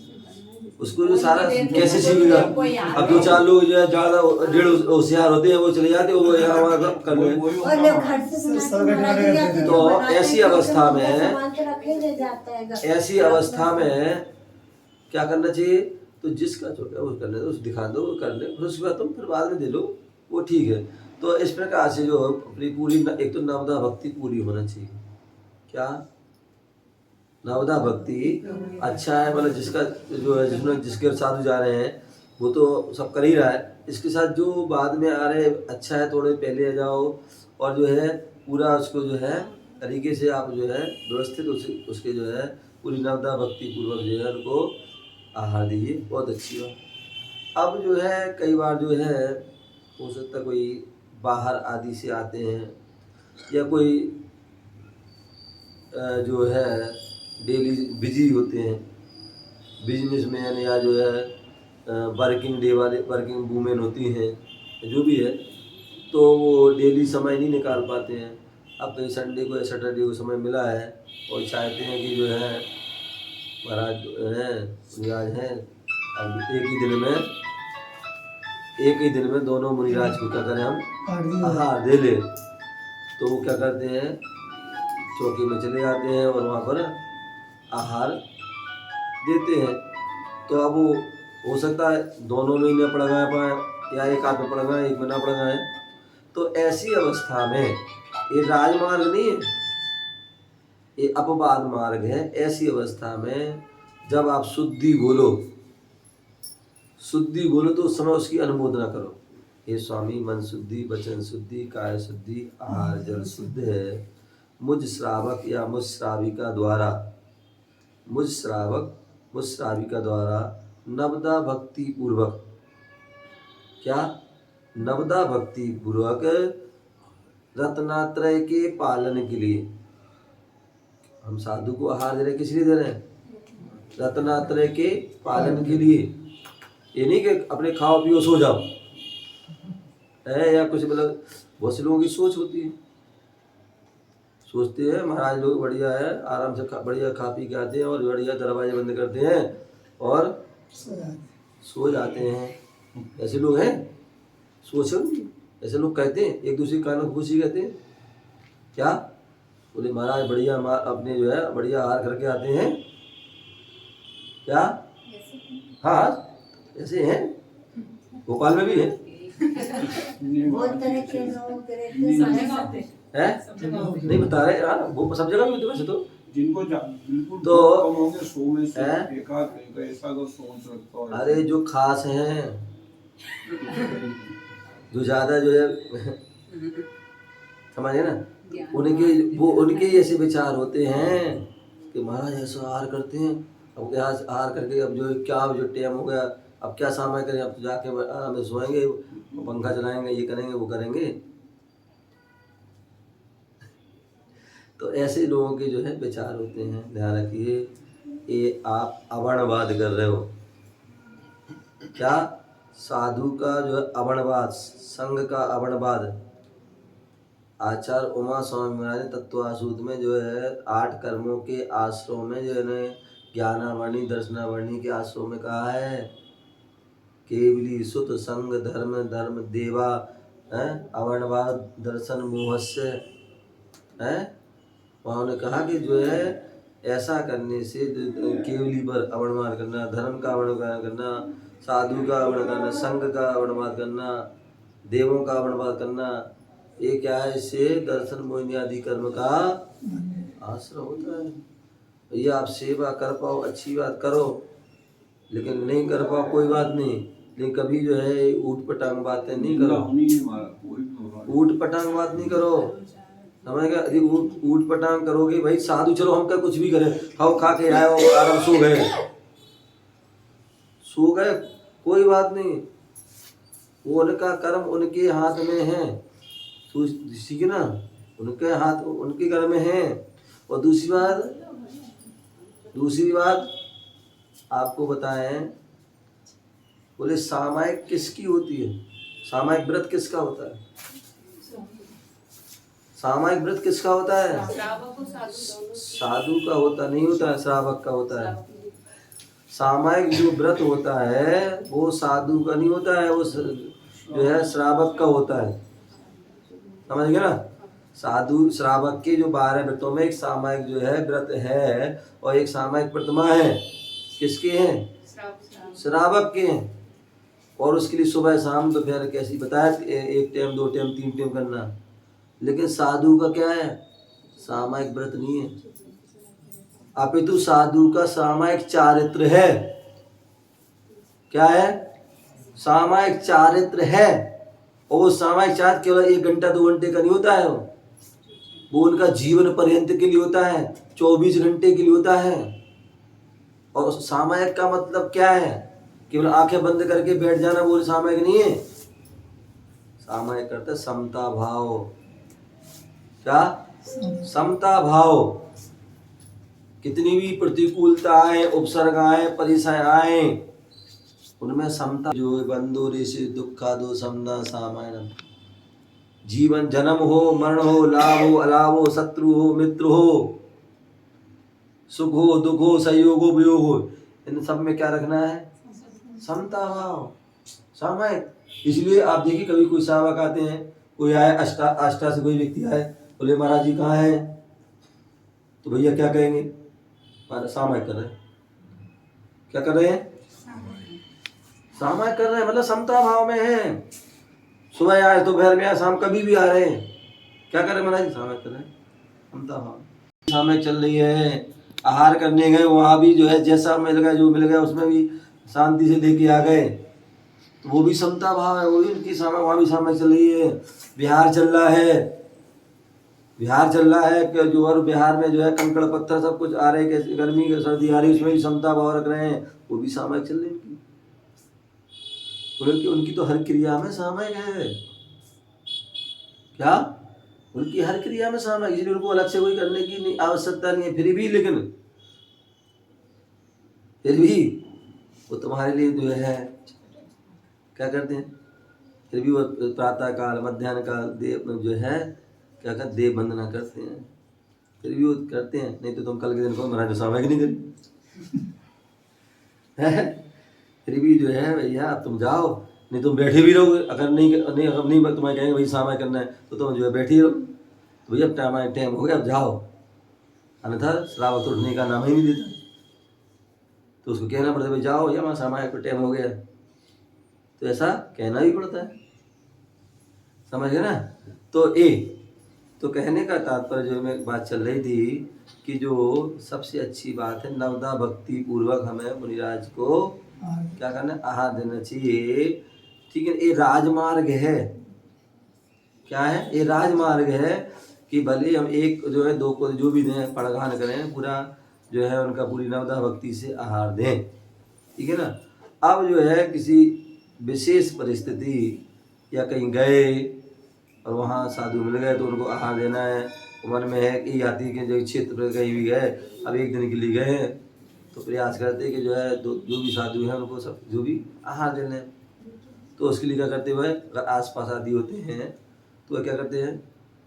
उसको जो सारा कैसे सीखेगा। अब 2-4 लोग जो है ज्यादा डेढ़ होशियार होते हैं, वो चले जाते हैं, वो यहाँ वहाँ कर ले।
वही होता है।
तो ऐसी अवस्था में क्या करना चाहिए, तो जिसका चौका है वो करने दो, उसे दिखा दो, वो कर ले, फिर उसके बाद तुम फिर बाद में दे लो, वो ठीक है। तो इस प्रकार से जो अपनी पूरी एक तो नवदा भक्ति पूरी होना चाहिए। क्या नवदा भक्ति अच्छा है, मतलब जिसका जो है, जिसमें जिसके साधु जा रहे हैं वो तो सब कर ही रहा है, इसके साथ जो बाद में आ रहे अच्छा है, थोड़े पहले आ जाओ और जो है पूरा उसको जो है तरीके से आप जो है व्यवस्थित उसके जो है पूरी नवदा भक्ति पूर्वक जो है उनको आहार दीजिए, बहुत अच्छी बात। अब जो है कई बार जो है हो सकता कोई बाहर आदि से आते हैं, या कोई जो है डेली बिजी होते हैं, बिजनेसमैन या जो है वर्किंग डे वाले, वर्किंग वूमेन होती हैं, जो भी है, तो वो डेली समय नहीं निकाल पाते हैं। अब कहीं संडे को या सैटरडे को समय मिला है और चाहते हैं कि जो है महाराज मुनिराज हैं, अब एक ही दिन में दोनों मुनिराज को क्या करें हम आहार दे ले, तो वो क्या करते हैं, चौकी में चले जाते हैं और वहाँ पर आहार देते हैं। तो अब वो हो सकता है दोनों में ही न पड़ गए पाए, या एक हाथ में पड़ गए, एक में ना पड़ गए। तो ऐसी अवस्था में ये राजमार्ग नहीं है, ये अपवाद मार्ग है। ऐसी अवस्था में जब आप शुद्धि बोलो तो उस समय उसकी अनुमोदना करो। हे स्वामी, मन शुद्धि, वचन शुद्धि, काया शुद्धि, आहार जल शुद्ध है। मुझ श्रावक या मुझ श्राविका द्वारा नवदा भक्ति पूर्वक, क्या नवदा भक्ति पूर्वक रत्नात्रय के पालन के लिए हम साधु को आहार दे रहे, किस लिए दे रहे हैं, रत्नात्रय के पालन के लिए। ये नहीं कि अपने खाओ पियो सो जाओ है, या कुछ, मतलब बहुत से लोगों की सोच होती है, सोचते हैं महाराज लोग बढ़िया है, आराम से बढ़िया खा पी के आते हैं और बढ़िया दरवाजे बंद करते हैं और सो जाते हैं। ऐसे लोग हैं, सोच है उनकी, ऐसे लोग कहते हैं, एक दूसरे कानों खुशी कहते हैं, क्या बोले महाराज बढ़िया अपने जो है बढ़िया आहार करके आते हैं, क्या हाँ ऐसे हैं, भोपाल में भी है, नहीं बता रहे यार, वो सब जगह भी होते वैसे तो,
जिनको बिल्कुल
तो
कम होंगे 100 में से एकाध ऐसा अगर सोच रखता है।
अरे जो खास हैं, जो ज्यादा जो है समझे ना, उनके ऐसे विचार होते हैं कि महाराज ऐसा आहार करते हैं, अब क्या आहार करके अब जो क्या जो टाइम हो गया, अब क्या समय करें, अब तो जाके आराम से सोएंगे, पंखा चलाएंगे, ये करेंगे वो करेंगे। तो ऐसे लोगों के जो है विचार होते हैं, ध्यान रखिए। ये आप अवर्णवाद कर रहे हो, क्या साधु का जो है अवर्णवाद, संघ का अवर्णवाद। आचार्य उमा स्वामी महाराज ने तत्वासूत में जो है 8 कर्मों के आश्रम में जो है ज्ञानावर्णी दर्शनावर्णी के आश्रम में कहा है, केवली सुत संग धर्म धर्म देवा है, अवर्णवाद दर्शन मोहस्य है। वहाँ उन्होंने कहा कि जो है ऐसा करने से केवली पर अवर्णवाद करना, धर्म का अवर्णवाद करना, साधु का अवर्णवाद करना, संघ का अवर्णवाद करना, देवों का अवर्णवाद करना, ये क्या है, इससे दर्शन मोहिनी आदि कर्म का आश्रय होता है। ये आप सेवा कर पाओ अच्छी बात करो, लेकिन नहीं कर पाओ कोई बात नहीं, लेकिन कभी जो है ऊट पटांग बातें नहीं
निंदा
करो,
होनी नहीं हमारा कोई भी हो रहा है।
ऊट पटांग बात नहीं करो, समझ गए? यदि ऊट पटांग करोगे भाई साधु, चलो हम क्या कुछ भी करें, खाओ खा के आए हो आराम सो गए, कोई बात नहीं, वो उनका कर्म उनके हाथ में है, तो ठीक है ना, उनके हाथ उनके घर में है। और दूसरी बात आपको बताएं, बोले सामायिक किसकी होती है, सामायिक व्रत किसका होता है, सामायिक व्रत किसका होता है?
श्रावक और साधु दोनों।
साधु का होता नहीं होता है, श्रावक का होता है। सामायिक जो व्रत होता है वो साधु का नहीं होता है, वो जो है श्रावक का होता है, समझ गए ना? साधु श्रावक के जो 12 व्रतों में एक सामायिक जो है व्रत है और एक सामायिक प्रतिमा है, किसके हैं? श्रावक के हैं। और उसके लिए सुबह शाम दोपहर कैसी बताया, 1 टाइम 2 टाइम 3 टाइम करना। लेकिन साधु का क्या है? सामायिक व्रत नहीं है, अपितु साधु का सामायिक चारित्र है। क्या है? सामायिक चारित्र है। और वो सामायिक चारित्र केवल 1 घंटा 2 घंटे का नहीं होता है, वो उनका जीवन पर्यंत के लिए होता है, 24 घंटे के लिए होता है। और सामायिक का मतलब क्या है? केवल आंखें बंद करके बैठ जाना वो सामायिक नहीं है। सामायिक करता है समता भाव। क्या? समता भाव। कितनी भी प्रतिकूलता आए, उपसर्ग आए, परिचय आए, उनमें समता। जो बंधु ऋषि दुखादो समना सामायिक। जीवन जन्म हो मरण हो, लाभ हो अलाभ हो, शत्रु हो मित्र हो, सुख हो दुख हो, सहयोग हो वियोग हो, इन सब में क्या रखना है? समता भाव, सामायिक। इसलिए आप देखिए कभी कोई श्रावक आते हैं, कोई आए आष्टा से कोई व्यक्ति आए, बोले महाराज जी कहाँ हैं, तो भैया क्या कहेंगे? सामायिक कर रहे हैं। क्या कर रहे हैं? सामायिक कर रहे हैं, मतलब समता भाव में है। सुबह आए दोपहर में आए शाम कभी भी आ रहे हैं, क्या कर रहे हैं महाराज? सामायिक कर रहे हैं, समता भाव। सामायिक चल रही है। आहार करने गए, वहाँ भी जो है जैसा मिल गया जो मिल गया उसमें भी शांति से लेके आ गए, तो वो भी समता भाव है, वो भी उनकी वहाँ भी सामायिक चल रही है। बिहार चल रहा है कि जो, और बिहार में जो है कंकड़ पत्थर सब कुछ आ रहे हैं, कैसे गर्मी के सर्दी आ रही है, उसमें भी समता भाव रख रहे हैं, वो भी सामायिक चल रही है उनकी। उनकी तो हर क्रिया में सामायिक है। क्या? उनकी हर क्रिया में सामायिक, इसलिए उनको अलग से कोई करने की नहीं आवश्यकता नहीं है। फिर भी वो तुम्हारे लिए जो है क्या करते हैं, फिर भी वो प्रातः काल मध्याह्न काल देव जो है क्या कहते, देव वंदना करते हैं, फिर भी वो करते हैं। नहीं तो तुम कल के दिन को महाराज सामायिक नहीं करी फिर भी जो है भैया अब तुम जाओ, नहीं तुम बैठे भी रहोगे, अगर नहीं तुम्हें कहेंगे भाई सामायिक करना है तो तुम जो है बैठे रहो, तो भैया अब टाइम हो गया अब जाओ, अन्यथा श्रावक तो उठने का नाम ही नहीं देता, तो उसको कहना पड़ता है भाई जाओ भैया वहाँ सामायिक पर टाइम हो गया, तो ऐसा कहना भी पड़ता है, समझ गए ना? तो कहने का तात्पर्य जो में बात चल रही थी कि जो सबसे अच्छी बात है, नवदा भक्ति पूर्वक हमें मुनिराज को क्या करना, आहार देना चाहिए। ठीक है, ये राजमार्ग है। क्या है? ये राजमार्ग है कि भले हम एक जो है 2 को जो भी दें, पड़गान करें, पूरा जो है उनका पूरी नवदा भक्ति से आहार दें, ठीक है ना? अब जो है किसी विशेष परिस्थिति या कहीं गए और वहाँ साधु मिल गए तो उनको आहार देना है, मन में है कि यात्री के जो क्षेत्र पर कहीं भी गए, अब 1 दिन के लिए गए हैं, तो प्रयास करते कि जो है जो भी साधु हैं उनको सब जो भी आहार देना है। तो उसके लिए क्या करते हुए, अगर आसपास आदि होते हैं तो क्या करते हैं,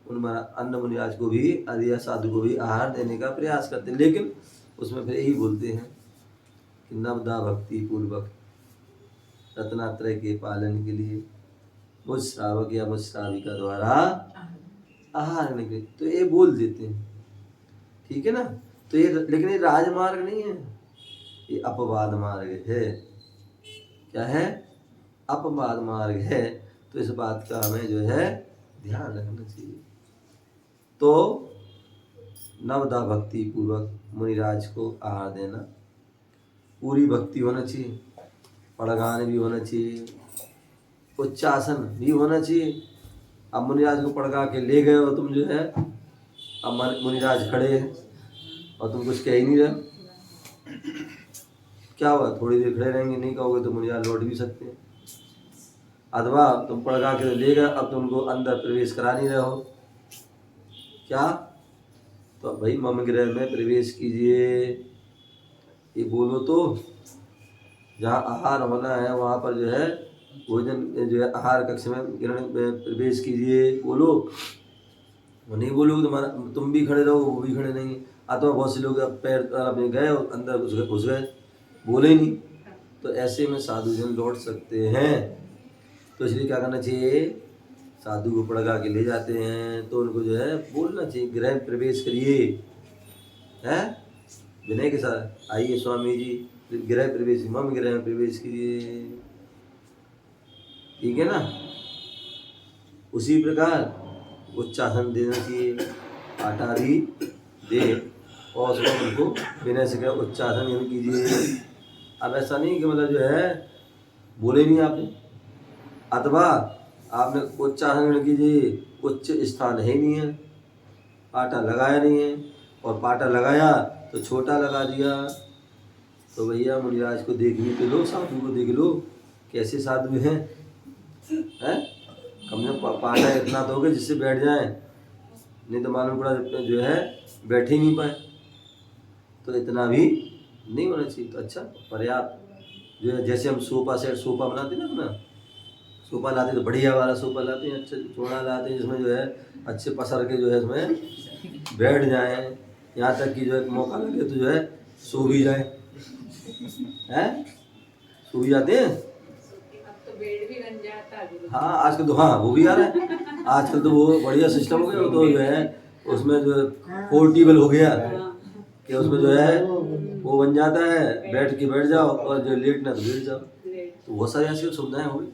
उन अन्न मुनिराज को भी आदि या साधु को भी आहार देने का प्रयास करते हैं। लेकिन उसमें फिर यही बोलते हैं कि नवदा भक्ति पूर्वक रत्नात्रय के पालन के लिए मुझ श्रावक या मुझ श्राविका द्वारा आहार निकले, तो ये बोल देते हैं, ठीक है ना? तो ये लेकिन ये राजमार्ग नहीं है, ये अपवाद मार्ग है। क्या है? अपवाद मार्ग है। तो इस बात का हमें जो है ध्यान रखना चाहिए। तो नवदा भक्ति पूर्वक मुनिराज को आहार देना, पूरी भक्ति होना चाहिए, पड़गान भी होना चाहिए, उच्चासन भी होना चाहिए। अब मुनिराज को पड़गा के ले गए हो तुम जो है, अब मुनिराज खड़े हैं और तुम कुछ कह ही नहीं रहे, क्या हुआ? थोड़ी देर खड़े रहेंगे, नहीं कहोगे तो मुनिराज लौट भी सकते हैं। अथवा तुम पड़गा के ले गए, अब तुमको अंदर प्रवेश करा नहीं रहे हो, क्या? तो भाई मम गृह में प्रवेश कीजिए, ये बोलो तो। जहाँ आहार होना है वहाँ पर जो है भोजन जो है आहार कक्ष में ग्रहण में प्रवेश कीजिए, बोलो। वो नहीं बोलोगे तुम्हारा, तुम भी खड़े रहो, वो भी खड़े नहीं। अथवा बहुत से लोग पैर अपने गए और अंदर घुस गए, बोले ही नहीं। तो ऐसे में साधु जन लौट सकते हैं। तो इसलिए क्या करना चाहिए? साधु को पड़गा के ले जाते हैं तो उनको जो है बोलना चाहिए, गृह में प्रवेश करिए, हैं विनय के साथ, आइए स्वामी जी गृह प्रवेश, मम गृह में प्रवेश कीजिए, ठीक है ना। उसी प्रकार उच्चासन देना चाहिए, आटा भी दे और उसको उनको विनय से क्या उच्चासन कीजिए। अब ऐसा नहीं कि मतलब जो है बोले नहीं आपने, अथवा आपने उच्चारण कीजिए, उच्च स्थान है ही नहीं है, पाटा लगाया नहीं है, और पाटा लगाया तो छोटा लगा दिया। तो भैया मुनिराज को देख भी तो लो, साधु को देख लो कैसे साधु हैं, कम से कम पाटा इतना दोगे जिससे बैठ जाए, नहीं तो मालूम पड़ा जो है बैठ ही नहीं पाए। तो इतना भी नहीं होना चाहिए। तो अच्छा पर्याप्त जो है, जैसे हम सोफा सेट सोफा बनाते हैं ना, अपना सोफा लाते तो बढ़िया वाला सोफा लाते हैं, अच्छा चौड़ा लाते हैं, जिसमें जो है अच्छे पसर के जो है इसमें बैठ जाएं, यहाँ तक कि जो है मौका लगे तो जो है सो भी जाए, हैं सो भी जाते हैं।
अब तो बेड भी बन जाता है।
हाँ आजकल तो, हाँ वो भी आ रहा है आजकल तो, वो बढ़िया सिस्टम हो गया। वो तो जो है उसमें जो पोर्टेबल हो गया कि उसमें जो है वो बन जाता है, बैठ के बैठ जाओ और जो लेटना तो लेट जाओ। तो बहुत सारी ऐसी सुविधाएं हो गई।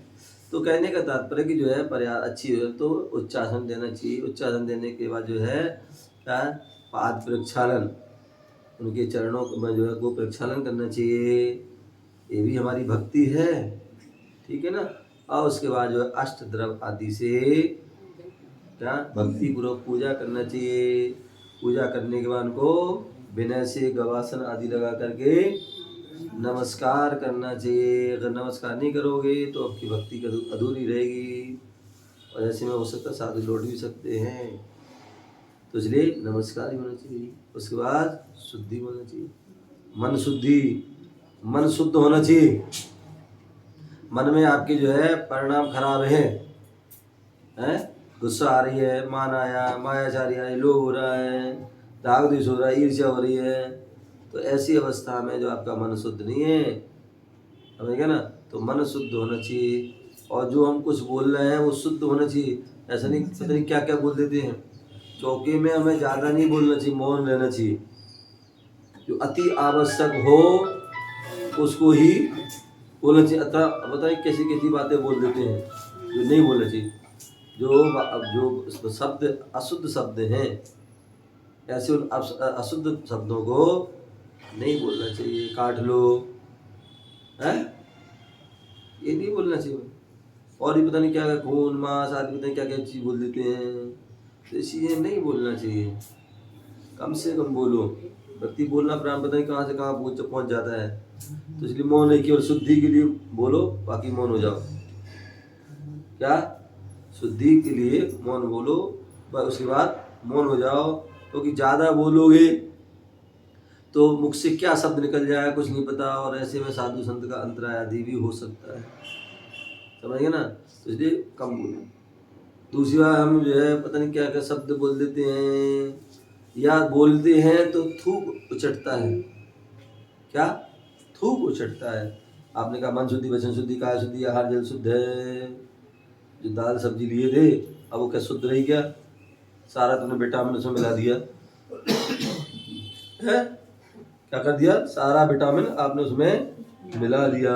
तो कहने का तात्पर्य कि जो है पर्याप्त अच्छी है तो उच्चासन देना चाहिए। उच्चासन देने के बाद जो है क्या, पाद प्रक्षालन, उनके चरणों में जो है को प्रक्षालन करना चाहिए, ये भी हमारी भक्ति है, ठीक है ना। और उसके बाद जो है अष्ट द्रव आदि से क्या भक्ति पूर्वक पूजा करना चाहिए। पूजा करने के बाद उनको विनय से गवासन आदि लगा करके नमस्कार करना चाहिए। अगर नमस्कार नहीं करोगे तो आपकी भक्ति अधूरी रहेगी, और ऐसे में हो सकता है साधु लौट भी सकते हैं। तो इसलिए नमस्कार ही होना चाहिए। उसके बाद शुद्धि होना चाहिए, मन शुद्धि, मन शुद्ध होना चाहिए। मन में आपके जो है परिणाम खराब है, गुस्सा आ रही है, मान आया, मायाचारी आई, लोभ हो रहा है, राग द्वेष हो रहा है, ईर्ष्या हो रही है, तो ऐसी अवस्था में जो आपका मन शुद्ध नहीं है, समझेगा ना, तो मन शुद्ध होना चाहिए। और जो हम कुछ बोल रहे हैं वो शुद्ध होना चाहिए। ऐसा नहीं पता नहीं क्या क्या बोल देते हैं। चौके में हमें ज़्यादा नहीं बोलना चाहिए, मौन रहना चाहिए। जो अति आवश्यक हो उसको ही बोलना चाहिए। अतः बताइए कैसी कैसी बातें बोल देते हैं जो नहीं बोलना चाहिए। जो शब्द अशुद्ध शब्द हैं, ऐसे उन अशुद्ध शब्दों को नहीं बोलना चाहिए। काट लो, हैं, ये नहीं बोलना चाहिए। और भी पता नहीं क्या क्या खून मांस आदि पता नहीं क्या क्या चीज़ बोल देते हैं, तो चीज़ें नहीं बोलना चाहिए। कम से कम बोलो। व्यक्ति बोलना प्राण पता नहीं कहाँ से कहाँ पहुँच जाता है। तो इसलिए मौन है, केवल शुद्धि के लिए बोलो, बाकी मौन हो जाओ। क्या शुद्धि के लिए मौन बोलो, उसके बाद मौन हो जाओ। क्योंकि ज़्यादा बोलोगे तो मुख से क्या शब्द निकल जाए कुछ नहीं पता, और ऐसे में साधु संत का अंतराय आदि भी हो सकता है, समझिए ना। तो इसलिए कम बोलो। दूसरी बार हम जो है पता नहीं क्या क्या शब्द बोल देते हैं, या बोलते हैं तो थूक उचटता है। क्या थूक उचटता है। आपने कहा मन शुद्धि, वचन शुद्धि, काया शुद्धि, आहार जल शुद्ध है। जो दाल सब्जी लिए थे अब वो क्या शुद्ध रही क्या? सारा तुमने विटामिन उसमें मिला दिया है। क्या कर दिया? सारा विटामिन आपने उसमें मिला दिया,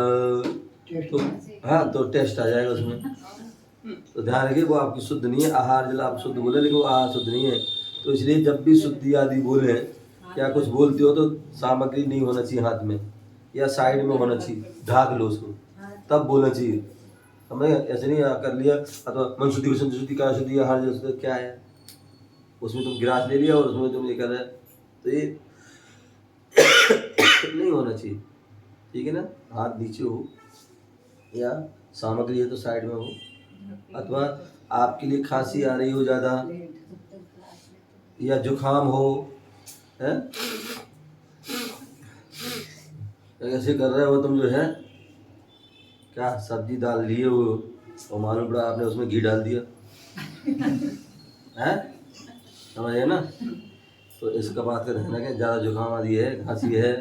तो हाँ तो टेस्ट आ जाएगा उसमें। तो ध्यान रखिए वो आपकी शुद्ध नहीं है। आहार जल आप शुद्ध बोले लेकिन वो आहार शुद्ध नहीं है। तो इसलिए जब भी शुद्धि आदि बोले, क्या कुछ बोलते हो तो सामग्री नहीं होना चाहिए हाथ में, या साइड में होना चाहिए, ढाक लो उसको। तब बोलना चाहिए। हमें ऐसे नहीं कर लिया अथवा मन शुद्धि वचन शुद्धि काय शुद्धि आहार जो शुद्धि क्या है, उसमें तुम गिलास ले लिया और उसमें तुम ये कर रहे, तो ये नहीं होना चाहिए। ठीक है ना, हाथ नीचे हो या सामग्री है तो साइड में हो, अथवा आपके लिए खांसी आ रही हो ज़्यादा या जुकाम हो है, ऐसे कर रहे हो तुम जो है क्या सब्जी दाल लिए हो और मालूम पड़ा आपने उसमें घी डाल दिया है, समझे ना। तो इसका बात कर रहना कि ज़्यादा जुकाम आदि है, खांसी है,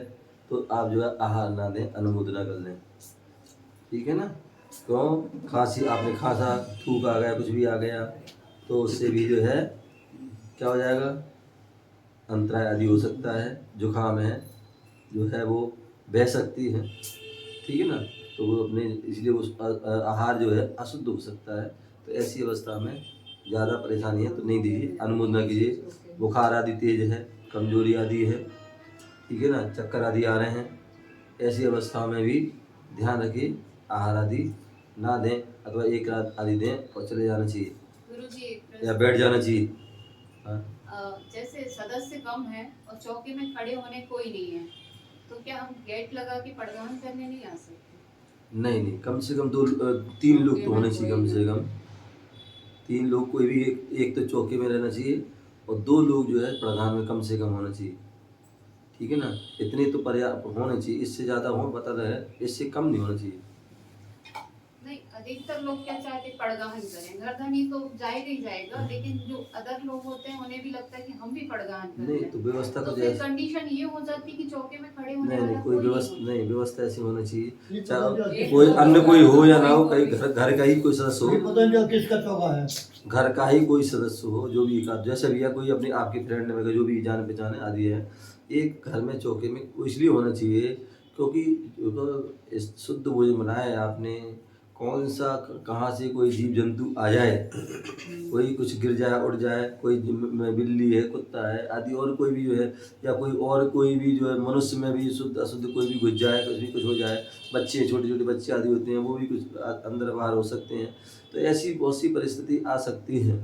तो आप जो है आहार ना दें, अनुमोदना कर लें। ठीक है ना, क्यों खांसी आपने खांसा, थूक आ गया, कुछ भी आ गया, तो उससे भी जो है क्या हो जाएगा, अंतराय आदि हो सकता है। जुकाम है जो है वो बह सकती है, ठीक है ना, तो वो अपने इसलिए उस आहार जो है अशुद्ध हो सकता है। तो ऐसी अवस्था में ज़्यादा परेशानी है तो नहीं दीजिए, अनुमोदना कीजिए। बुखार आदि तेज है, कमजोरी आदि है, ठीक है ना, चक्कर आदि आ रहे हैं, ऐसी अवस्था में भी ध्यान रखिए आहार आदि ना दें, अथवा एक रात आदि दें और चले जाना चाहिए
गुरुजी एक
या
प्रश्न,
बैठ जाना चाहिए। हाँ,
जैसे सदस्य कम है और चौकी में खड़े होने कोई नहीं है, तो क्या हम गेट लगा के पड़गान करने नहीं आ सकते?
नहीं नहीं, कम से कम 3 लोग तो होने चाहिए, कम से कम 3 लोग, कोई भी एक तो चौके में रहना चाहिए और 2 लोग जो है प्रधान में कम से कम होना चाहिए। ठीक है ना, इतने तो पर्याप्त होने चाहिए, इससे ज़्यादा हो पता रहे, इससे कम नहीं होना चाहिए।
नहीं, अधिकतर लोग क्या चाहते हैं, पड़गाहन करें, गर्दनी तो जाएगा ही जाएगा, लेकिन जो अदर लोग होते हैं उन्हें भी लगता है कि हम भी पड़गाहन करें।
नहीं तो व्यवस्था
तो
तो
फिर
जैसे
कंडीशन ये हो जाती है कि चौके में खड़े होने
नहीं नहीं
वाला
कोई
कोई
व्यवस्था
नहीं
नहीं, व्यवस्था ऐसी होनी चाहिए, चाहे कोई अन्य कोई हो या ना हो, कहीं घर का ही कोई सदस्य हो,
पता नहीं किसका चौका है,
घर का ही कोई सदस्य हो, जो भी जैसे भी है, कोई अपने आपके फ्रेंड वगैरह जो भी जान पहचान आदि है, एक घर में चौके में इसलिए होना चाहिए क्योंकि इस शुद्ध भोजन बनाया है आपने, कौन सा कहाँ से कोई जीव जंतु आ जाए, कोई कुछ गिर जाए उड़ जाए, कोई बिल्ली है, कुत्ता है आदि, और कोई भी जो है, या कोई भी जो है मनुष्य में भी शुद्ध अशुद्ध कोई भी घुस जाए, कुछ हो जाए, बच्चे छोटे छोटे बच्चे आदि होते हैं, वो भी कुछ अंदर बाहर हो सकते हैं। तो ऐसी बहुत सी परिस्थिति आ सकती है,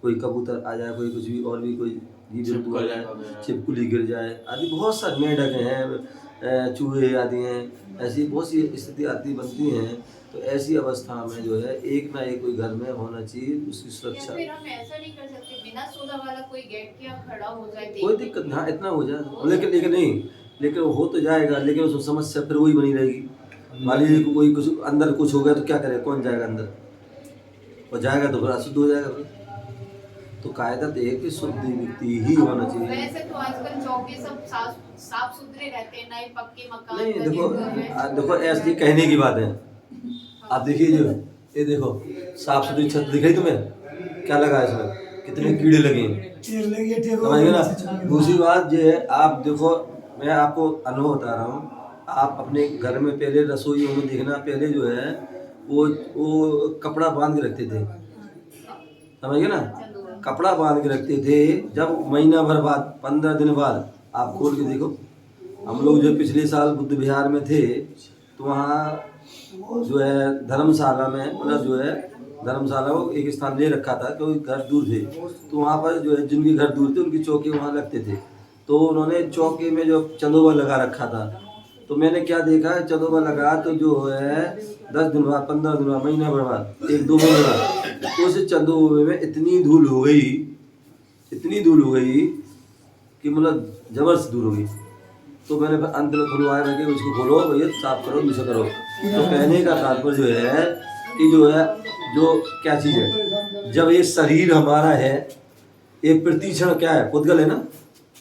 कोई कबूतर आ जाए, कोई कुछ भी और भी कोई जीव जंतु आ जाए, छिपकली गिर जाए आदि, बहुत सारे मेंढक हैं, चूहे आदि हैं, ऐसी बहुत सी स्थिति आती बनती हैं। तो ऐसी अवस्था में जो है एक ना एक कोई घर में होना चाहिए, उसकी
या
सुरक्षा।
फिर हम ऐसा नहीं कर सकते, बिना सोलह वाला कोई गेट के खड़ा हो जाए,
कोई दिक्कत ना, इतना हो जाए, लेकिन नहीं, लेकिन हो तो जाएगा, लेकिन उस समस्या फिर वही बनी रहेगी। मान लीजिए कोई कुछ अंदर कुछ हो गया तो क्या करे, कौन जाएगा अंदर, और जाएगा तो फिर अशुद्ध हो जाएगा फिर। तो कायदा तो है कि शुद्ध व्यक्ति ही होना चाहिए।
वैसे तो आजकल चौके सब साफ सुथरे रहते हैं, नए पक्के मकान
नहीं
बने
देखो,
हुए हैं।
देखो ऐसी कहने की बात है, आप देखिए जो ये देखो साफ सुथरी छत दिख रही तुम्हें, क्या लगा है इसमें, कितने कीड़े लगे हैं, समझिए ना। दूसरी बात ये है, आप देखो, मैं आपको अनुभव बता रहा हूँ, आप अपने घर में पहले रसोइयों में देखना, पहले जो है वो कपड़ा बांध के रखते थे, समझिए ना, कपड़ा बांध के रखते थे। जब महीना भर बाद 15 दिन बाद आप खोल के देखो, हम लोग जो पिछले साल बुद्ध विहार में थे तो वहाँ जो है धर्मशाला में, मतलब जो है धर्मशाला को एक स्थान ले रखा था क्योंकि घर दूर थे, तो वहाँ पर जो है जिनके घर दूर थे उनकी चौके वहाँ लगते थे। तो उन्होंने चौके में जो चंदोबा लगा रखा था, तो मैंने क्या देखा, चंदोबा लगा तो जो है 10 दिन बाद, 15 दिन बाद, महीना भर बाद, 1-2 महीने बाद उस चंदोबे में इतनी धूल हो गई कि मतलब जबरदस्त धूल हो गई। तो मैंने अंत में खुलवाया मैं कि उसको खोलो भैया, साफ करो, दूसरा करो। तो कहने का तात्पर्य जो है कि जो है जो क्या चीज़ है, जब ये शरीर हमारा है, ये प्रतिक्षण क्या है, पुद्गल है ना,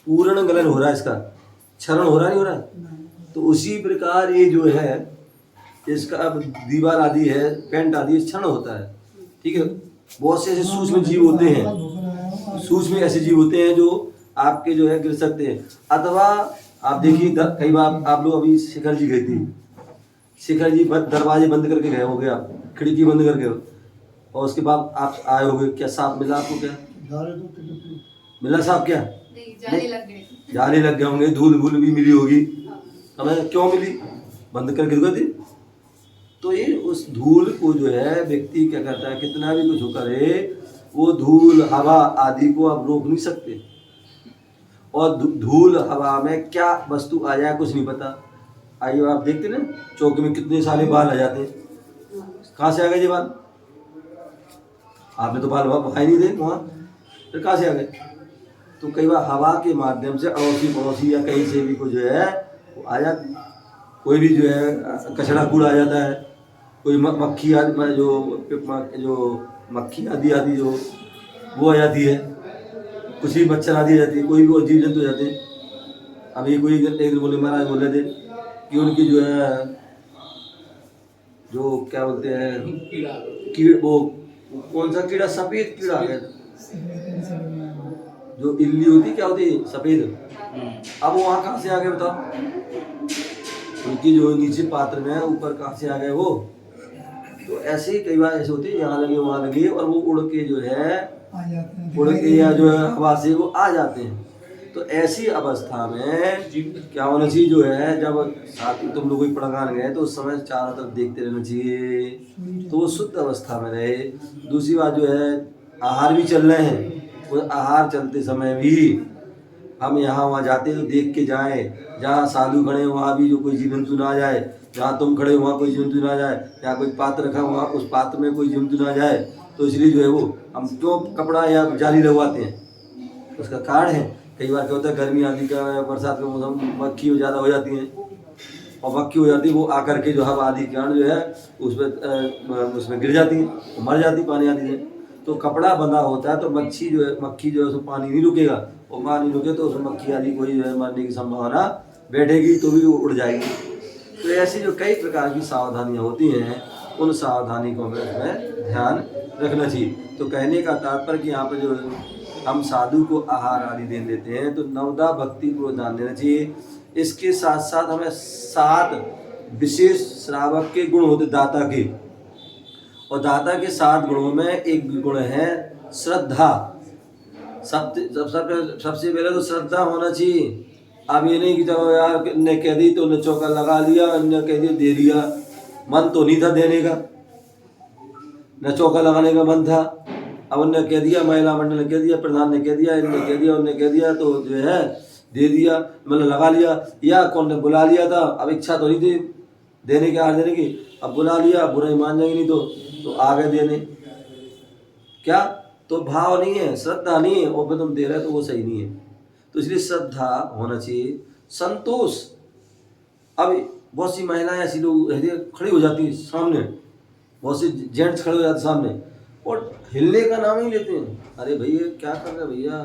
पूर्ण गलन हो रहा है, इसका क्षरण हो रहा नहीं हो रहा है। तो उसी प्रकार ये जो है इसका अब दीवार आदि है, पेंट आदि क्षण होता है, ठीक है। बहुत से ऐसे सूक्ष्म जीव होते हैं, सूक्ष्म ऐसे जीव होते हैं जो आपके जो है गिर सकते हैं। अथवा आप देखिए कई बार आप लोग अभी शिखर जी गए थे, शिखर जी दरवाजे बंद करके गए हो गए, आप खिड़की बंद करके, और उसके बाद आप आए हो गए, क्या सांप मिला आपको, क्या मिला सांप, क्या
नहीं, जाने लग गए।
जाने लग गए होंगे, धूल भूल भी मिली होगी, हमें क्यों मिली, बंद करके गए थे, तो ये उस धूल को जो है व्यक्ति क्या करता है, कितना भी कुछ करे, वो धूल हवा आदि को आप रोक नहीं सकते। और धूल हवा में क्या वस्तु आ जाए कुछ नहीं पता। आइए आप देखते ना चौक में कितने सारे बाल आ जाते हैं, कहाँ से आ गए ये बाल? आपने तो बाल भाई नहीं दे वहाँ, फिर कहाँ से आ गए? तो कई बार हवा के माध्यम से अड़ोसी पड़ोसी या कहीं से भी को जो है वो आ जाती। कोई भी जो है कचरा कूड़ा आ जाता है, कोई मक्खी आदि जो मक्खी आदि जो वो आ जाती है, कुछ भी मच्छर आदि आ जाती है, कोई भी जीव जंतु हो जाते हैं। अभी कोई एक दिन बोले महाराज बोल रहे थे कि उनकी जो है जो क्या बोलते हैं कीड़े, वो कौन सा कीड़ा, सफेद कीड़ा है जो इल्ली होती, क्या होती है सफेद, अब वो वहाँ कहाँ से आ गए बताओ? उनकी जो नीचे पात्र में है ऊपर कहाँ से आ गए वो? तो ऐसे ही कई बार ऐसे होते हैं, यहाँ लगे वहाँ लगे और वो उड़ के जो है उड़ के या जो है हवा से वो आ जाते हैं। तो ऐसी अवस्था में क्या होना चाहिए जो है, जब साथ में तुम लोग कोई पड़गान गए तो उस समय चारों तरफ देखते रहना चाहिए, तो वो शुद्ध अवस्था में रहे। दूसरी बात जो है, आहार भी चल रहे हैं, वो आहार चलते समय भी हम यहाँ वहाँ जाते तो देख के जाएं, जहाँ साधु खड़े हैं वहाँ भी जो कोई जीव जंतु ना जाए, जहाँ तुम खड़े हो वहाँ कोई जीव जंतु ना जाए, जहाँ कोई पात्र रखा वहाँ उस पात्र में कोई जीव जंतु ना जाए। तो इसलिए जो है वो हम क्यों कपड़ा या जाली लगवाते हैं, उसका कारण है। कई बार क्या होता है, गर्मी आदि का बरसात का मौसम, मक्खी ज़्यादा हो जाती हैं और मक्खी हो जाती है वो आकर के जो हवा आदि के कारण जो है उसमें गिर जाती है, मर जाती पानी आदि से। तो कपड़ा बंधा होता है तो मक्खी जो है उसमें पानी नहीं रुकेगा, और पानी रुके तो उसमें मक्खी आदि कोई जो है मरने की संभावना बैठेगी तो भी वो उड़ जाएगी। तो ऐसी जो कई प्रकार की सावधानियाँ होती हैं, उन सावधानी को हमें ध्यान रखना चाहिए। तो कहने का तात्पर्य कि यहाँ पर जो हम साधु को आहार आदि दे देते हैं तो नवदा भक्ति को ध्यान देना चाहिए। इसके साथ साथ हमें 7 विशेष श्रावक के गुण होते दाता के, और दाता के 7 गुणों में एक गुण है श्रद्धा। सबसे पहले तो श्रद्धा होना चाहिए। अब ये नहीं कि चलो यार ने कह दी तो ने चौका लगा लिया, ने कह दिया दे दिया, मन तो नहीं था देने का, न चौका लगाने का मन था। अब उनने कह दिया, महिला मंडल ने कह दिया, प्रधान ने कह दिया, इनने कह दिया, उनने कह दिया, तो जो है दे दिया, मतलब लगा लिया। या कौन ने बुला लिया था, अब इच्छा तो नहीं थी देने के, हार देने की, अब बुला लिया, बुराई मान जाएंगे नहीं तो आ गए देने। क्या तो भाव नहीं है, श्रद्धा नहीं है, और फिर तुम दे रहे तो वो सही नहीं है। तो इसलिए श्रद्धा होना चाहिए। संतोष, अब बहुत सी महिलाएं ऐसी लोग खड़ी हो जाती है सामने, बहुत से जेंट्स खड़े हो जाते सामने और हिलने का नाम ही लेते हैं। अरे भैया क्या कर रहे भैया,